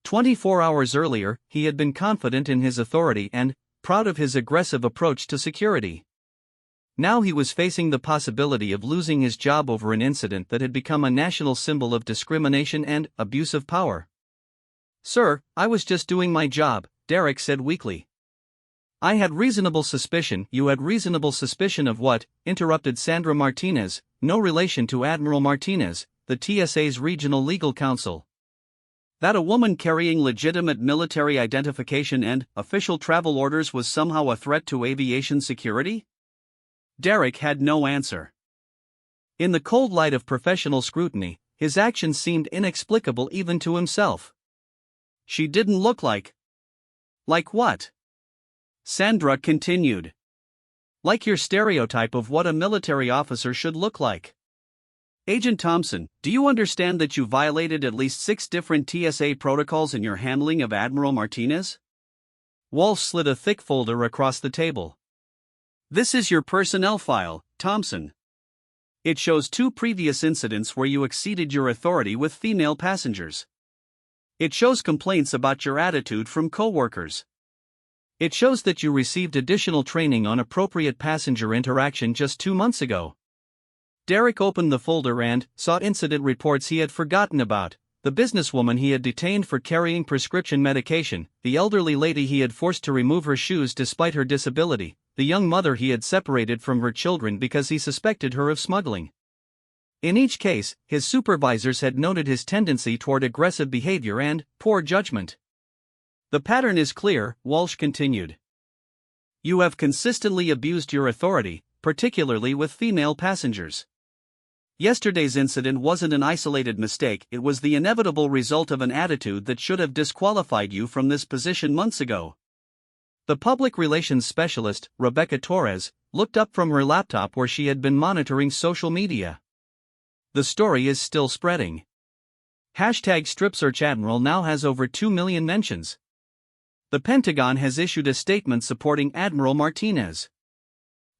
24 hours earlier, he had been confident in his authority and proud of his aggressive approach to security. Now he was facing the possibility of losing his job over an incident that had become a national symbol of discrimination and abuse of power. "Sir, I was just doing my job," Derek said weakly. "I had reasonable suspicion." "You had reasonable suspicion of what?" interrupted Sandra Martinez, no relation to Admiral Martinez, the TSA's regional legal counsel. "That a woman carrying legitimate military identification and official travel orders was somehow a threat to aviation security?" Derek had no answer. In the cold light of professional scrutiny, his actions seemed inexplicable even to himself. "She didn't look like." "Like what?" Sandra continued. "Like your stereotype of what a military officer should look like. Agent Thompson, do you understand that you violated at least 6 different TSA protocols in your handling of Admiral Martinez?" Walsh slid a thick folder across the table. "This is your personnel file, Thompson. It shows 2 previous incidents where you exceeded your authority with female passengers. It shows complaints about your attitude from coworkers. It shows that you received additional training on appropriate passenger interaction just 2 months ago. Derek opened the folder and saw incident reports he had forgotten about: the businesswoman he had detained for carrying prescription medication, the elderly lady he had forced to remove her shoes despite her disability, the young mother he had separated from her children because he suspected her of smuggling. In each case, his supervisors had noted his tendency toward aggressive behavior and poor judgment. The pattern is clear, Walsh continued. You have consistently abused your authority, particularly with female passengers. Yesterday's incident wasn't an isolated mistake, it was the inevitable result of an attitude that should have disqualified you from this position months ago. The public relations specialist, Rebecca Torres, looked up from her laptop where she had been monitoring social media. The story is still spreading. #StripSearchAdmiral now has over 2 million mentions. The Pentagon has issued a statement supporting Admiral Martinez.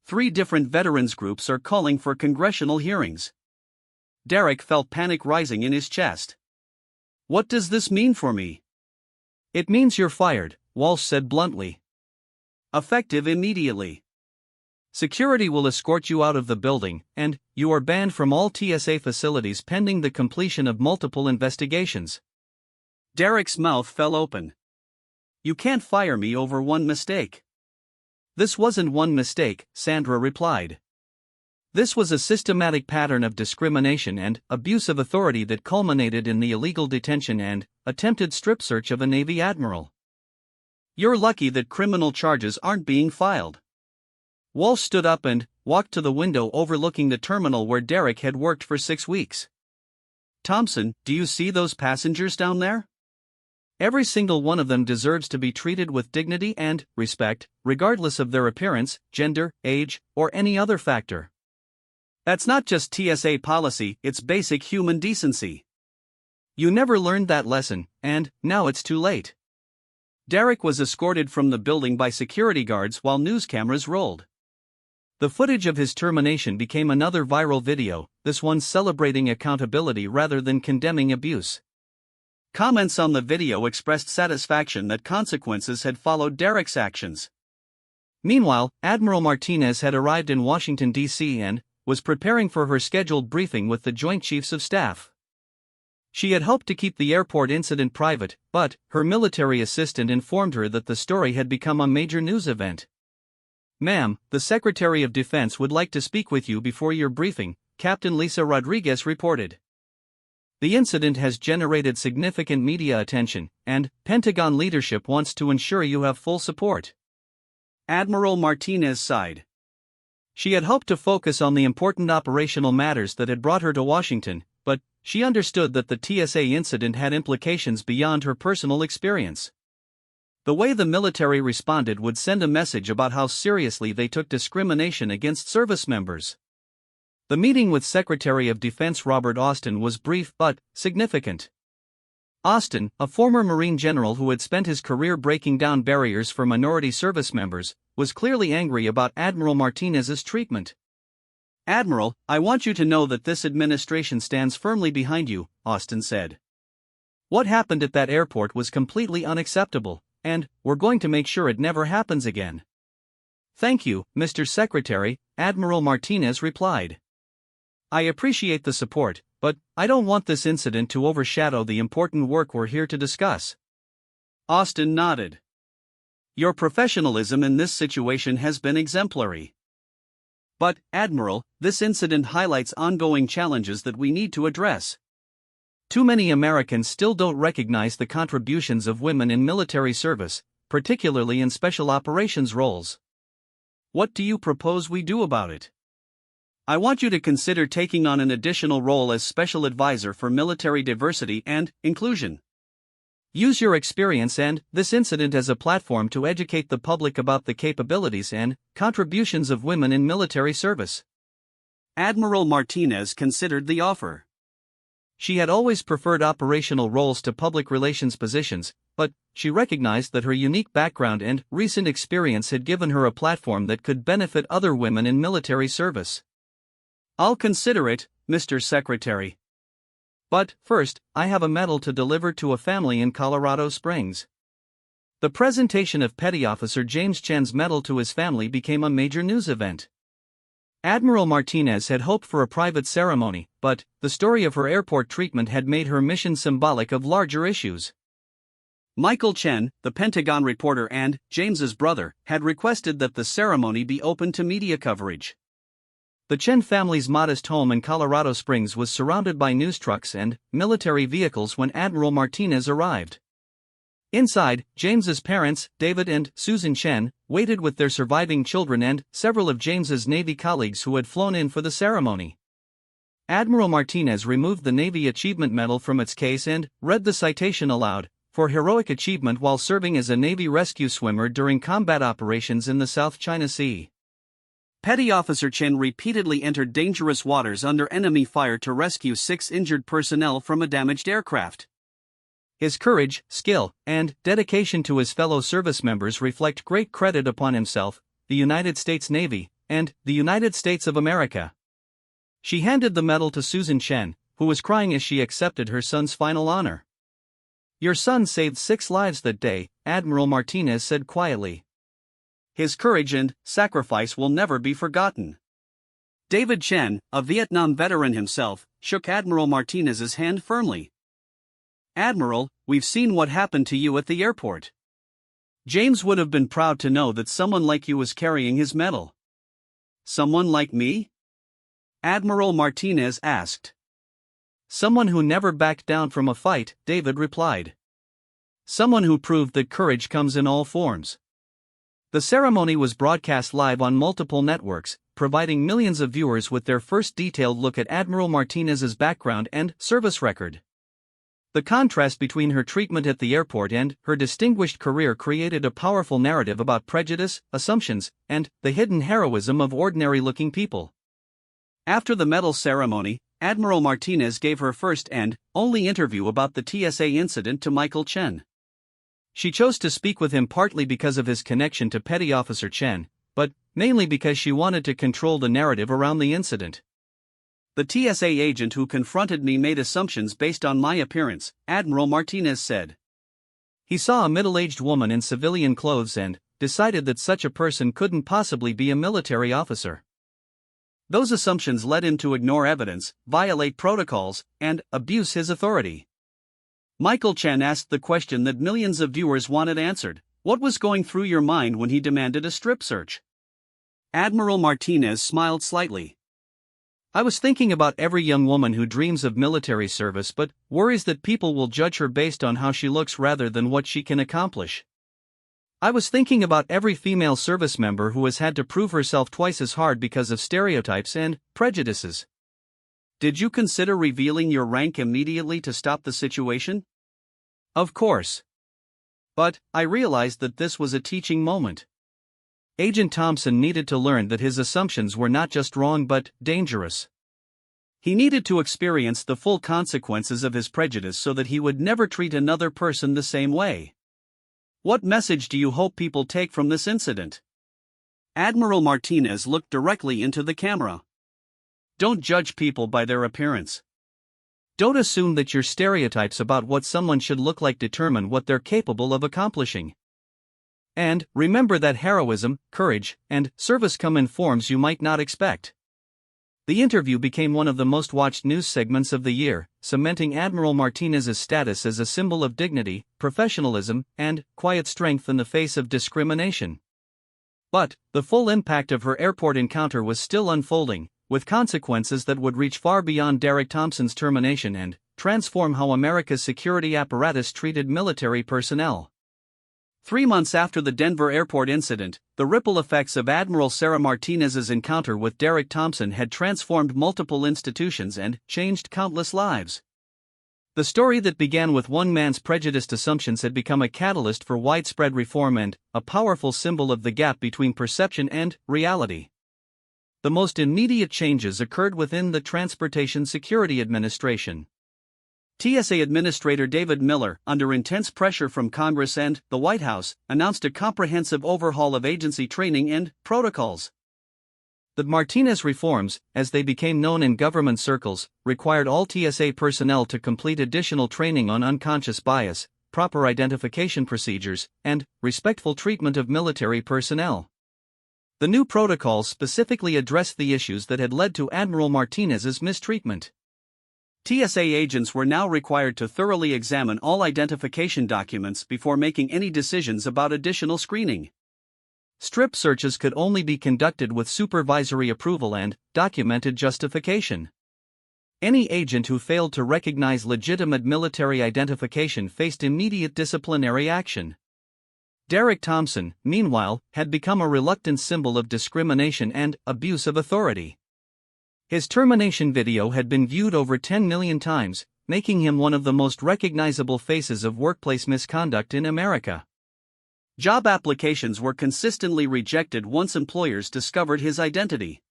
3 different veterans groups are calling for congressional hearings. Derek felt panic rising in his chest. What does this mean for me? It means you're fired, Walsh said bluntly. Effective immediately. Security will escort you out of the building, and you are banned from all TSA facilities pending the completion of multiple investigations. Derek's mouth fell open. You can't fire me over one mistake. This wasn't one mistake, Sandra replied. This was a systematic pattern of discrimination and abuse of authority that culminated in the illegal detention and attempted strip search of a Navy admiral. You're lucky that criminal charges aren't being filed. Walsh stood up and walked to the window overlooking the terminal where Derek had worked for 6 weeks. Thompson, do you see those passengers down there? Every single one of them deserves to be treated with dignity and respect, regardless of their appearance, gender, age, or any other factor. That's not just TSA policy, it's basic human decency. You never learned that lesson, and now it's too late. Derek was escorted from the building by security guards while news cameras rolled. The footage of his termination became another viral video, this one celebrating accountability rather than condemning abuse. Comments on the video expressed satisfaction that consequences had followed Derek's actions. Meanwhile, Admiral Martinez had arrived in Washington, D.C. and was preparing for her scheduled briefing with the Joint Chiefs of Staff. She had hoped to keep the airport incident private, but her military assistant informed her that the story had become a major news event. Ma'am, the Secretary of Defense would like to speak with you before your briefing, Captain Lisa Rodriguez reported. The incident has generated significant media attention, and Pentagon leadership wants to ensure you have full support. Admiral Martinez sighed. She had hoped to focus on the important operational matters that had brought her to Washington, but she understood that the TSA incident had implications beyond her personal experience. The way the military responded would send a message about how seriously they took discrimination against service members. The meeting with Secretary of Defense Robert Austin was brief but significant. Austin, a former Marine general who had spent his career breaking down barriers for minority service members, was clearly angry about Admiral Martinez's treatment. Admiral, I want you to know that this administration stands firmly behind you, Austin said. What happened at that airport was completely unacceptable, and we're going to make sure it never happens again. Thank you, Mr. Secretary, Admiral Martinez replied. I appreciate the support, but I don't want this incident to overshadow the important work we're here to discuss. Austin nodded. Your professionalism in this situation has been exemplary. But, Admiral, this incident highlights ongoing challenges that we need to address. Too many Americans still don't recognize the contributions of women in military service, particularly in special operations roles. What do you propose we do about it? I want you to consider taking on an additional role as Special Advisor for Military Diversity and Inclusion. Use your experience and this incident as a platform to educate the public about the capabilities and contributions of women in military service. Admiral Martinez considered the offer. She had always preferred operational roles to public relations positions, but she recognized that her unique background and recent experience had given her a platform that could benefit other women in military service. I'll consider it, Mr. Secretary. But, first, I have a medal to deliver to a family in Colorado Springs. The presentation of Petty Officer James Chen's medal to his family became a major news event. Admiral Martinez had hoped for a private ceremony, but the story of her airport treatment had made her mission symbolic of larger issues. Michael Chen, the Pentagon reporter and James's brother, had requested that the ceremony be open to media coverage. The Chen family's modest home in Colorado Springs was surrounded by news trucks and military vehicles when Admiral Martinez arrived. Inside, James's parents, David and Susan Chen, waited with their surviving children and several of James's Navy colleagues who had flown in for the ceremony. Admiral Martinez removed the Navy Achievement Medal from its case and read the citation aloud, for heroic achievement while serving as a Navy rescue swimmer during combat operations in the South China Sea. Petty Officer Chen repeatedly entered dangerous waters under enemy fire to rescue 6 injured personnel from a damaged aircraft. His courage, skill, and dedication to his fellow service members reflect great credit upon himself, the United States Navy, and the United States of America. She handed the medal to Susan Chen, who was crying as she accepted her son's final honor. "Your son saved 6 lives that day," Admiral Martinez said quietly. "His courage and sacrifice will never be forgotten." David Chen, a Vietnam veteran himself, shook Admiral Martinez's hand firmly. "Admiral, we've seen what happened to you at the airport. James would have been proud to know that someone like you was carrying his medal." "Someone like me?" Admiral Martinez asked. "Someone who never backed down from a fight," David replied. "Someone who proved that courage comes in all forms." The ceremony was broadcast live on multiple networks, providing millions of viewers with their first detailed look at Admiral Martinez's background and service record. The contrast between her treatment at the airport and her distinguished career created a powerful narrative about prejudice, assumptions, and the hidden heroism of ordinary-looking people. After the medal ceremony, Admiral Martinez gave her first and only interview about the TSA incident to Michael Chen. She chose to speak with him partly because of his connection to Petty Officer Chen, but mainly because she wanted to control the narrative around the incident. "The TSA agent who confronted me made assumptions based on my appearance," Admiral Martinez said. "He saw a middle-aged woman in civilian clothes and decided that such a person couldn't possibly be a military officer. Those assumptions led him to ignore evidence, violate protocols, and abuse his authority." Michael Chen asked the question that millions of viewers wanted answered: what was going through your mind when he demanded a strip search? Admiral Martinez smiled slightly. "I was thinking about every young woman who dreams of military service but worries that people will judge her based on how she looks rather than what she can accomplish. I was thinking about every female service member who has had to prove herself twice as hard because of stereotypes and prejudices." "Did you consider revealing your rank immediately to stop the situation?" "Of course. But I realized that this was a teaching moment. Agent Thompson needed to learn that his assumptions were not just wrong but dangerous. He needed to experience the full consequences of his prejudice so that he would never treat another person the same way." "What message do you hope people take from this incident?" Admiral Martinez looked directly into the camera. "Don't judge people by their appearance. Don't assume that your stereotypes about what someone should look like determine what they're capable of accomplishing. And remember that heroism, courage, and service come in forms you might not expect." The interview became one of the most watched news segments of the year, cementing Admiral Martinez's status as a symbol of dignity, professionalism, and quiet strength in the face of discrimination. But the full impact of her airport encounter was still unfolding, with consequences that would reach far beyond Derek Thompson's termination and transform how America's security apparatus treated military personnel. 3 months after the Denver airport incident, the ripple effects of Admiral Sarah Martinez's encounter with Derek Thompson had transformed multiple institutions and changed countless lives. The story that began with one man's prejudiced assumptions had become a catalyst for widespread reform and a powerful symbol of the gap between perception and reality. The most immediate changes occurred within the Transportation Security Administration. TSA Administrator David Miller, under intense pressure from Congress and the White House, announced a comprehensive overhaul of agency training and protocols. The Martinez reforms, as they became known in government circles, required all TSA personnel to complete additional training on unconscious bias, proper identification procedures, and respectful treatment of military personnel. The new protocols specifically addressed the issues that had led to Admiral Martinez's mistreatment. TSA agents were now required to thoroughly examine all identification documents before making any decisions about additional screening. Strip searches could only be conducted with supervisory approval and documented justification. Any agent who failed to recognize legitimate military identification faced immediate disciplinary action. Derek Thompson, meanwhile, had become a reluctant symbol of discrimination and abuse of authority. His termination video had been viewed over 10 million times, making him one of the most recognizable faces of workplace misconduct in America. Job applications were consistently rejected once employers discovered his identity.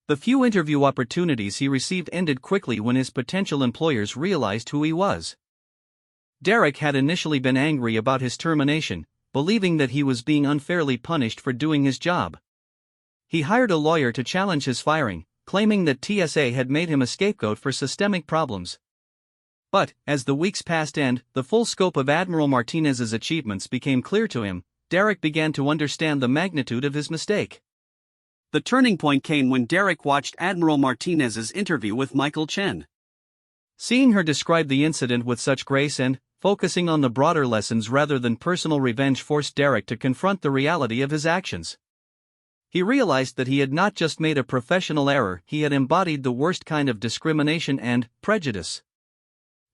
The few interview opportunities he received ended quickly when his potential employers realized who he was. Derek had initially been angry about his termination, believing that he was being unfairly punished for doing his job. He hired a lawyer to challenge his firing, claiming that TSA had made him a scapegoat for systemic problems. But, as the weeks passed and the full scope of Admiral Martinez's achievements became clear to him, Derek began to understand the magnitude of his mistake. The turning point came when Derek watched Admiral Martinez's interview with Michael Chen. Seeing her describe the incident with such grace and focusing on the broader lessons rather than personal revenge forced Derek to confront the reality of his actions. He realized that he had not just made a professional error, he had embodied the worst kind of discrimination and prejudice.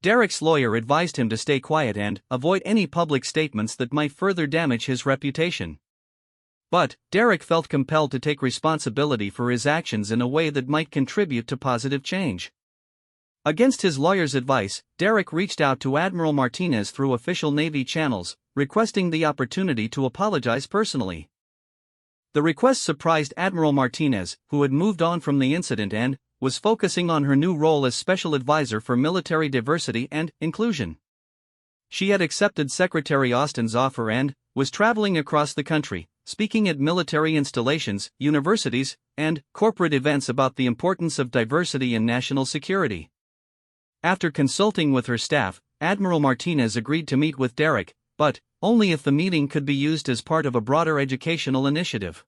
Derek's lawyer advised him to stay quiet and avoid any public statements that might further damage his reputation. But Derek felt compelled to take responsibility for his actions in a way that might contribute to positive change. Against his lawyer's advice, Derek reached out to Admiral Martinez through official Navy channels, requesting the opportunity to apologize personally. The request surprised Admiral Martinez, who had moved on from the incident and was focusing on her new role as Special Advisor for Military Diversity and Inclusion. She had accepted Secretary Austin's offer and was traveling across the country, speaking at military installations, universities, and corporate events about the importance of diversity in national security. After consulting with her staff, Admiral Martinez agreed to meet with Derek, but only if the meeting could be used as part of a broader educational initiative.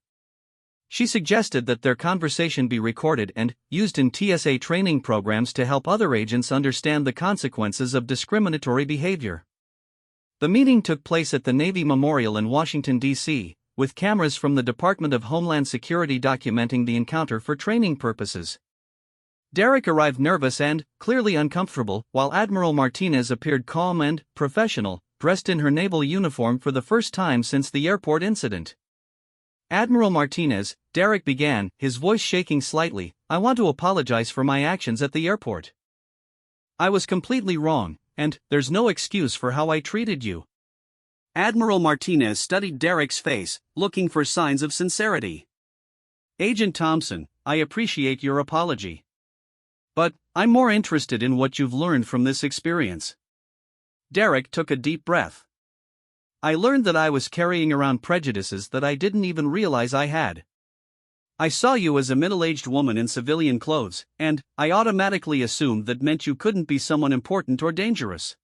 She suggested that their conversation be recorded and used in TSA training programs to help other agents understand the consequences of discriminatory behavior. The meeting took place at the Navy Memorial in Washington, D.C., with cameras from the Department of Homeland Security documenting the encounter for training purposes. Derek arrived nervous and clearly uncomfortable, while Admiral Martinez appeared calm and professional, dressed in her naval uniform for the first time since the airport incident. "Admiral Martinez," Derek began, his voice shaking slightly, "I want to apologize for my actions at the airport. I was completely wrong, and there's no excuse for how I treated you." Admiral Martinez studied Derek's face, looking for signs of sincerity. "Agent Thompson, I appreciate your apology. But I'm more interested in what you've learned from this experience." Derek took a deep breath. "I learned that I was carrying around prejudices that I didn't even realize I had. I saw you as a middle-aged woman in civilian clothes, and I automatically assumed that meant you couldn't be someone important or dangerous.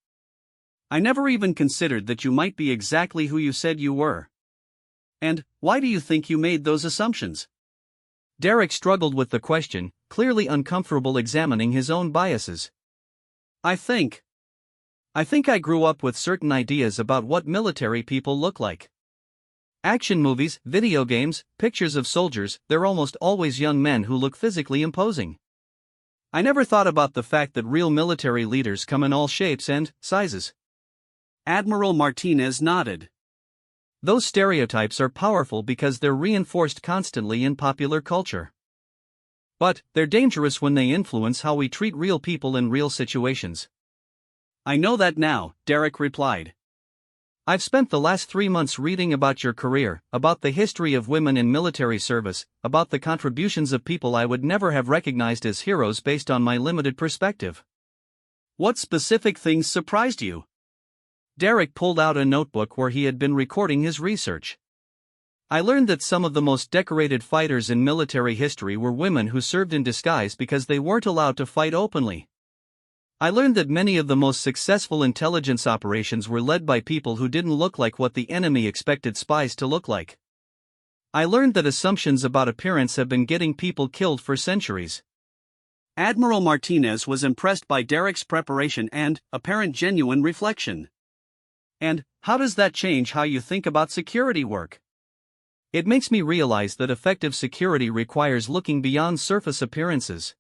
I never even considered that you might be exactly who you said you were. And why do you think you made those assumptions?" Derek struggled with the question, clearly uncomfortable examining his own biases. I think I grew up with certain ideas about what military people look like. Action movies, video games, pictures of soldiers, they're almost always young men who look physically imposing. I never thought about the fact that real military leaders come in all shapes and sizes." Admiral Martinez nodded. "Those stereotypes are powerful because they're reinforced constantly in popular culture. But they're dangerous when they influence how we treat real people in real situations." "I know that now," Derek replied. "I've spent the last 3 months reading about your career, about the history of women in military service, about the contributions of people I would never have recognized as heroes based on my limited perspective." "What specific things surprised you?" Derek pulled out a notebook where he had been recording his research. I learned that some of the most decorated fighters in military history were women who served in disguise because they weren't allowed to fight openly. I learned that many of the most successful intelligence operations were led by people who didn't look like what the enemy expected spies to look like. I learned that assumptions about appearance have been getting people killed for centuries. Admiral Martinez was impressed by Derek's preparation and apparent genuine reflection. And how does that change how you think about security work? It makes me realize that effective security requires looking beyond surface appearances.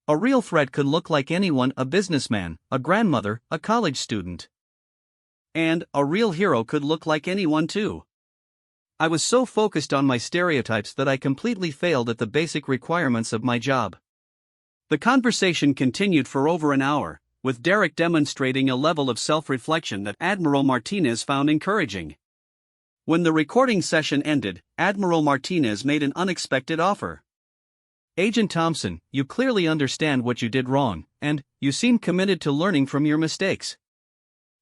A real threat could look like anyone: a businessman, a grandmother, a college student. And a real hero could look like anyone too. I was so focused on my stereotypes that I completely failed at the basic requirements of my job. The conversation continued for over an hour, with Derek demonstrating a level of self-reflection that Admiral Martinez found encouraging. When the recording session ended, Admiral Martinez made an unexpected offer. "Agent Thompson, you clearly understand what you did wrong, and you seem committed to learning from your mistakes.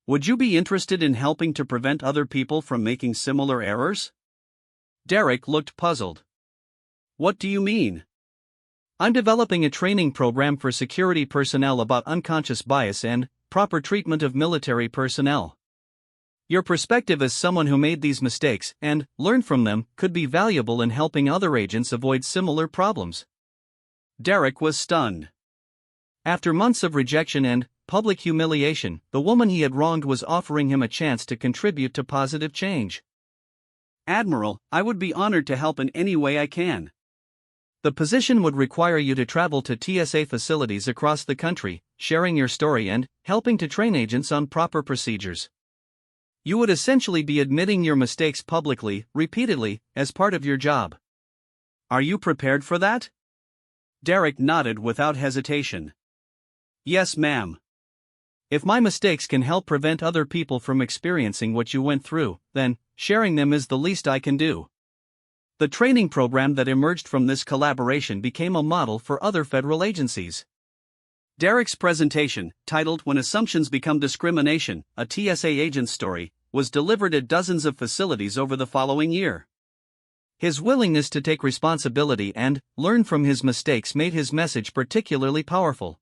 Would you be interested in helping to prevent other people from making similar errors?" Derek looked puzzled. "What do you mean?" "I'm developing a training program for security personnel about unconscious bias and proper treatment of military personnel. Your perspective as someone who made these mistakes and learned from them could be valuable in helping other agents avoid similar problems." Derek was stunned. After months of rejection and public humiliation, the woman he had wronged was offering him a chance to contribute to positive change. "Admiral, I would be honored to help in any way I can. The position would require you to travel to TSA facilities across the country, sharing your story and helping to train agents on proper procedures. You would essentially be admitting your mistakes publicly, repeatedly, as part of your job. Are you prepared for that?" Derek nodded without hesitation. "Yes, ma'am. If my mistakes can help prevent other people from experiencing what you went through, then sharing them is the least I can do." The training program that emerged from this collaboration became a model for other federal agencies. Derek's presentation, titled "When Assumptions Become Discrimination, a TSA Agent's Story," was delivered at dozens of facilities over the following year. His willingness to take responsibility and learn from his mistakes made his message particularly powerful.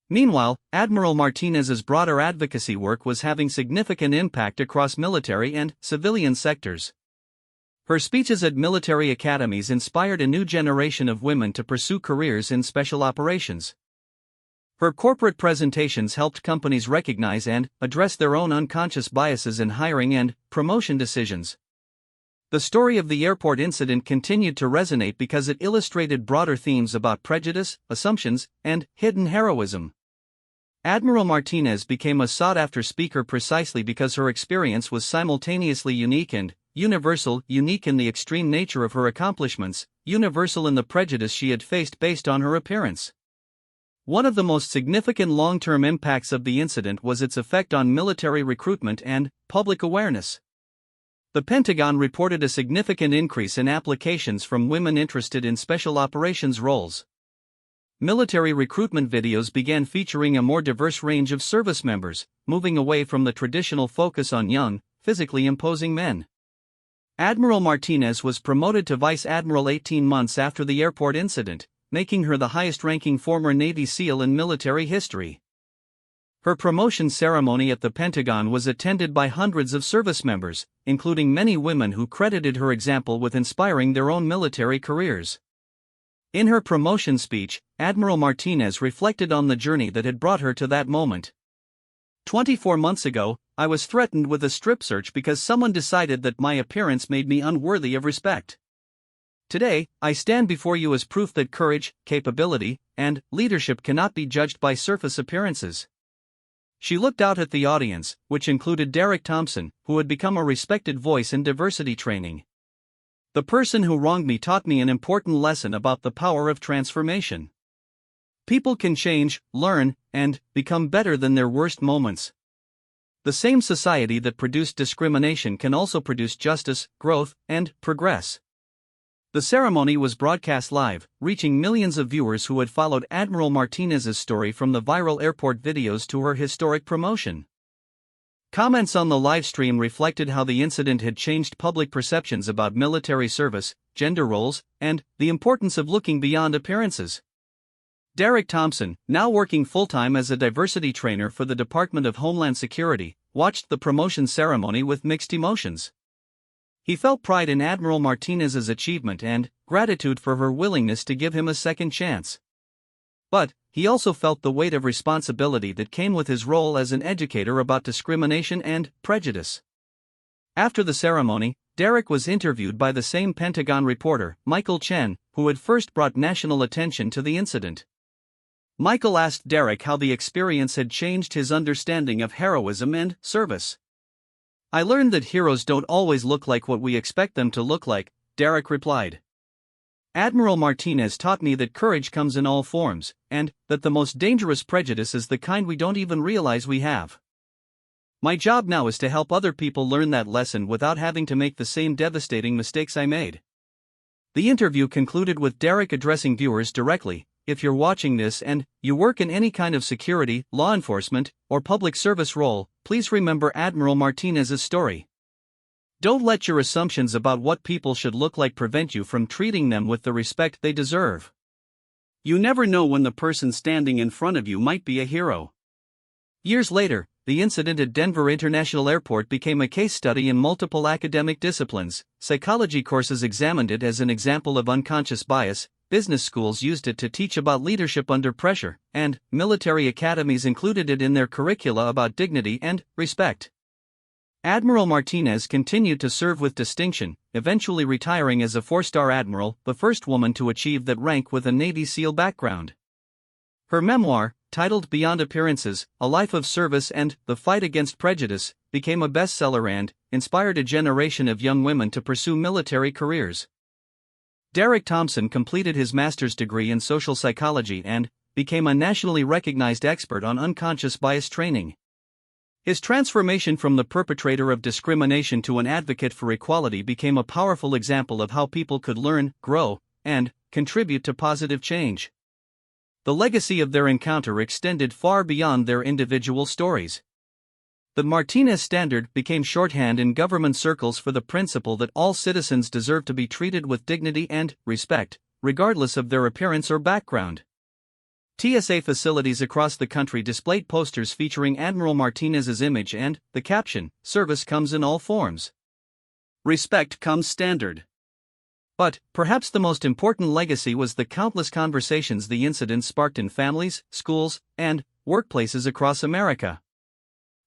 Meanwhile, Admiral Martinez's broader advocacy work was having significant impact across military and civilian sectors. Her speeches at military academies inspired a new generation of women to pursue careers in special operations. Her corporate presentations helped companies recognize and address their own unconscious biases in hiring and promotion decisions. The story of the airport incident continued to resonate because it illustrated broader themes about prejudice, assumptions, and hidden heroism. Admiral Martinez became a sought-after speaker precisely because her experience was simultaneously unique and universal: unique in the extreme nature of her accomplishments, universal in the prejudice she had faced based on her appearance. One of the most significant long-term impacts of the incident was its effect on military recruitment and public awareness. The Pentagon reported a significant increase in applications from women interested in special operations roles. Military recruitment videos began featuring a more diverse range of service members, moving away from the traditional focus on young, physically imposing men. Admiral Martinez was promoted to Vice Admiral 18 months after the airport incident, making her the highest-ranking former Navy SEAL in military history. Her promotion ceremony at the Pentagon was attended by hundreds of service members, including many women who credited her example with inspiring their own military careers. In her promotion speech, Admiral Martinez reflected on the journey that had brought her to that moment. 24 months ago, I was threatened with a strip search because someone decided that my appearance made me unworthy of respect. Today, I stand before you as proof that courage, capability, and leadership cannot be judged by surface appearances." She looked out at the audience, which included Derek Thompson, who had become a respected voice in diversity training. "The person who wronged me taught me an important lesson about the power of transformation. People can change, learn, and become better than their worst moments. The same society that produced discrimination can also produce justice, growth, and progress." The ceremony was broadcast live, reaching millions of viewers who had followed Admiral Martinez's story from the viral airport videos to her historic promotion. Comments on the live stream reflected how the incident had changed public perceptions about military service, gender roles, and the importance of looking beyond appearances. Derek Thompson, now working full-time as a diversity trainer for the Department of Homeland Security, watched the promotion ceremony with mixed emotions. He felt pride in Admiral Martinez's achievement and gratitude for her willingness to give him a second chance. But he also felt the weight of responsibility that came with his role as an educator about discrimination and prejudice. After the ceremony, Derek was interviewed by the same Pentagon reporter, Michael Chen, who had first brought national attention to the incident. Michael asked Derek how the experience had changed his understanding of heroism and service. "I learned that heroes don't always look like what we expect them to look like," Derek replied. "Admiral Martinez taught me that courage comes in all forms, and that the most dangerous prejudice is the kind we don't even realize we have. My job now is to help other people learn that lesson without having to make the same devastating mistakes I made." The interview concluded with Derek addressing viewers directly. "If you're watching this and you work in any kind of security, law enforcement, or public service role, please remember Admiral Martinez's story. Don't let your assumptions about what people should look like prevent you from treating them with the respect they deserve. You never know when the person standing in front of you might be a hero." Years later, the incident at Denver International Airport became a case study in multiple academic disciplines. Psychology courses examined it as an example of unconscious bias, business schools used it to teach about leadership under pressure, and military academies included it in their curricula about dignity and respect. Admiral Martinez continued to serve with distinction, eventually retiring as a four-star admiral, the first woman to achieve that rank with a Navy SEAL background. Her memoir, titled Beyond Appearances, A Life of Service and the Fight Against Prejudice, became a bestseller and inspired a generation of young women to pursue military careers. Derek Thompson completed his master's degree in social psychology and became a nationally recognized expert on unconscious bias training. His transformation from the perpetrator of discrimination to an advocate for equality became a powerful example of how people could learn, grow, and contribute to positive change. The legacy of their encounter extended far beyond their individual stories. The Martinez Standard became shorthand in government circles for the principle that all citizens deserve to be treated with dignity and respect, regardless of their appearance or background. TSA facilities across the country displayed posters featuring Admiral Martinez's image and the caption, "Service comes in all forms. Respect comes standard." But perhaps the most important legacy was the countless conversations the incident sparked in families, schools, and workplaces across America.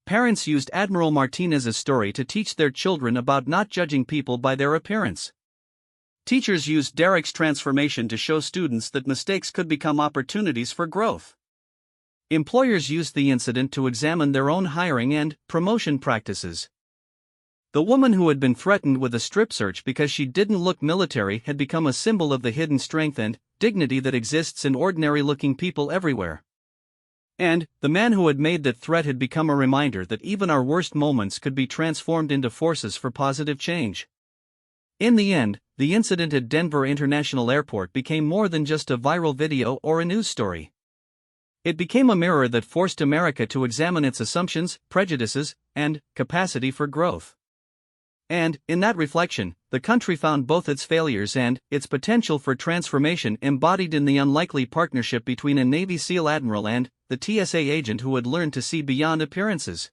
Parents used Admiral Martinez's story to teach their children about not judging people by their appearance. Teachers used Derek's transformation to show students that mistakes could become opportunities for growth. Employers used the incident to examine their own hiring and promotion practices. The woman who had been threatened with a strip search because she didn't look military had become a symbol of the hidden strength and dignity that exists in ordinary-looking people everywhere. And the man who had made that threat had become a reminder that even our worst moments could be transformed into forces for positive change. In the end, the incident at Denver International Airport became more than just a viral video or a news story. It became a mirror that forced America to examine its assumptions, prejudices, and capacity for growth. And, in that reflection, the country found both its failures and its potential for transformation embodied in the unlikely partnership between a Navy SEAL admiral and the TSA agent who had learned to see beyond appearances.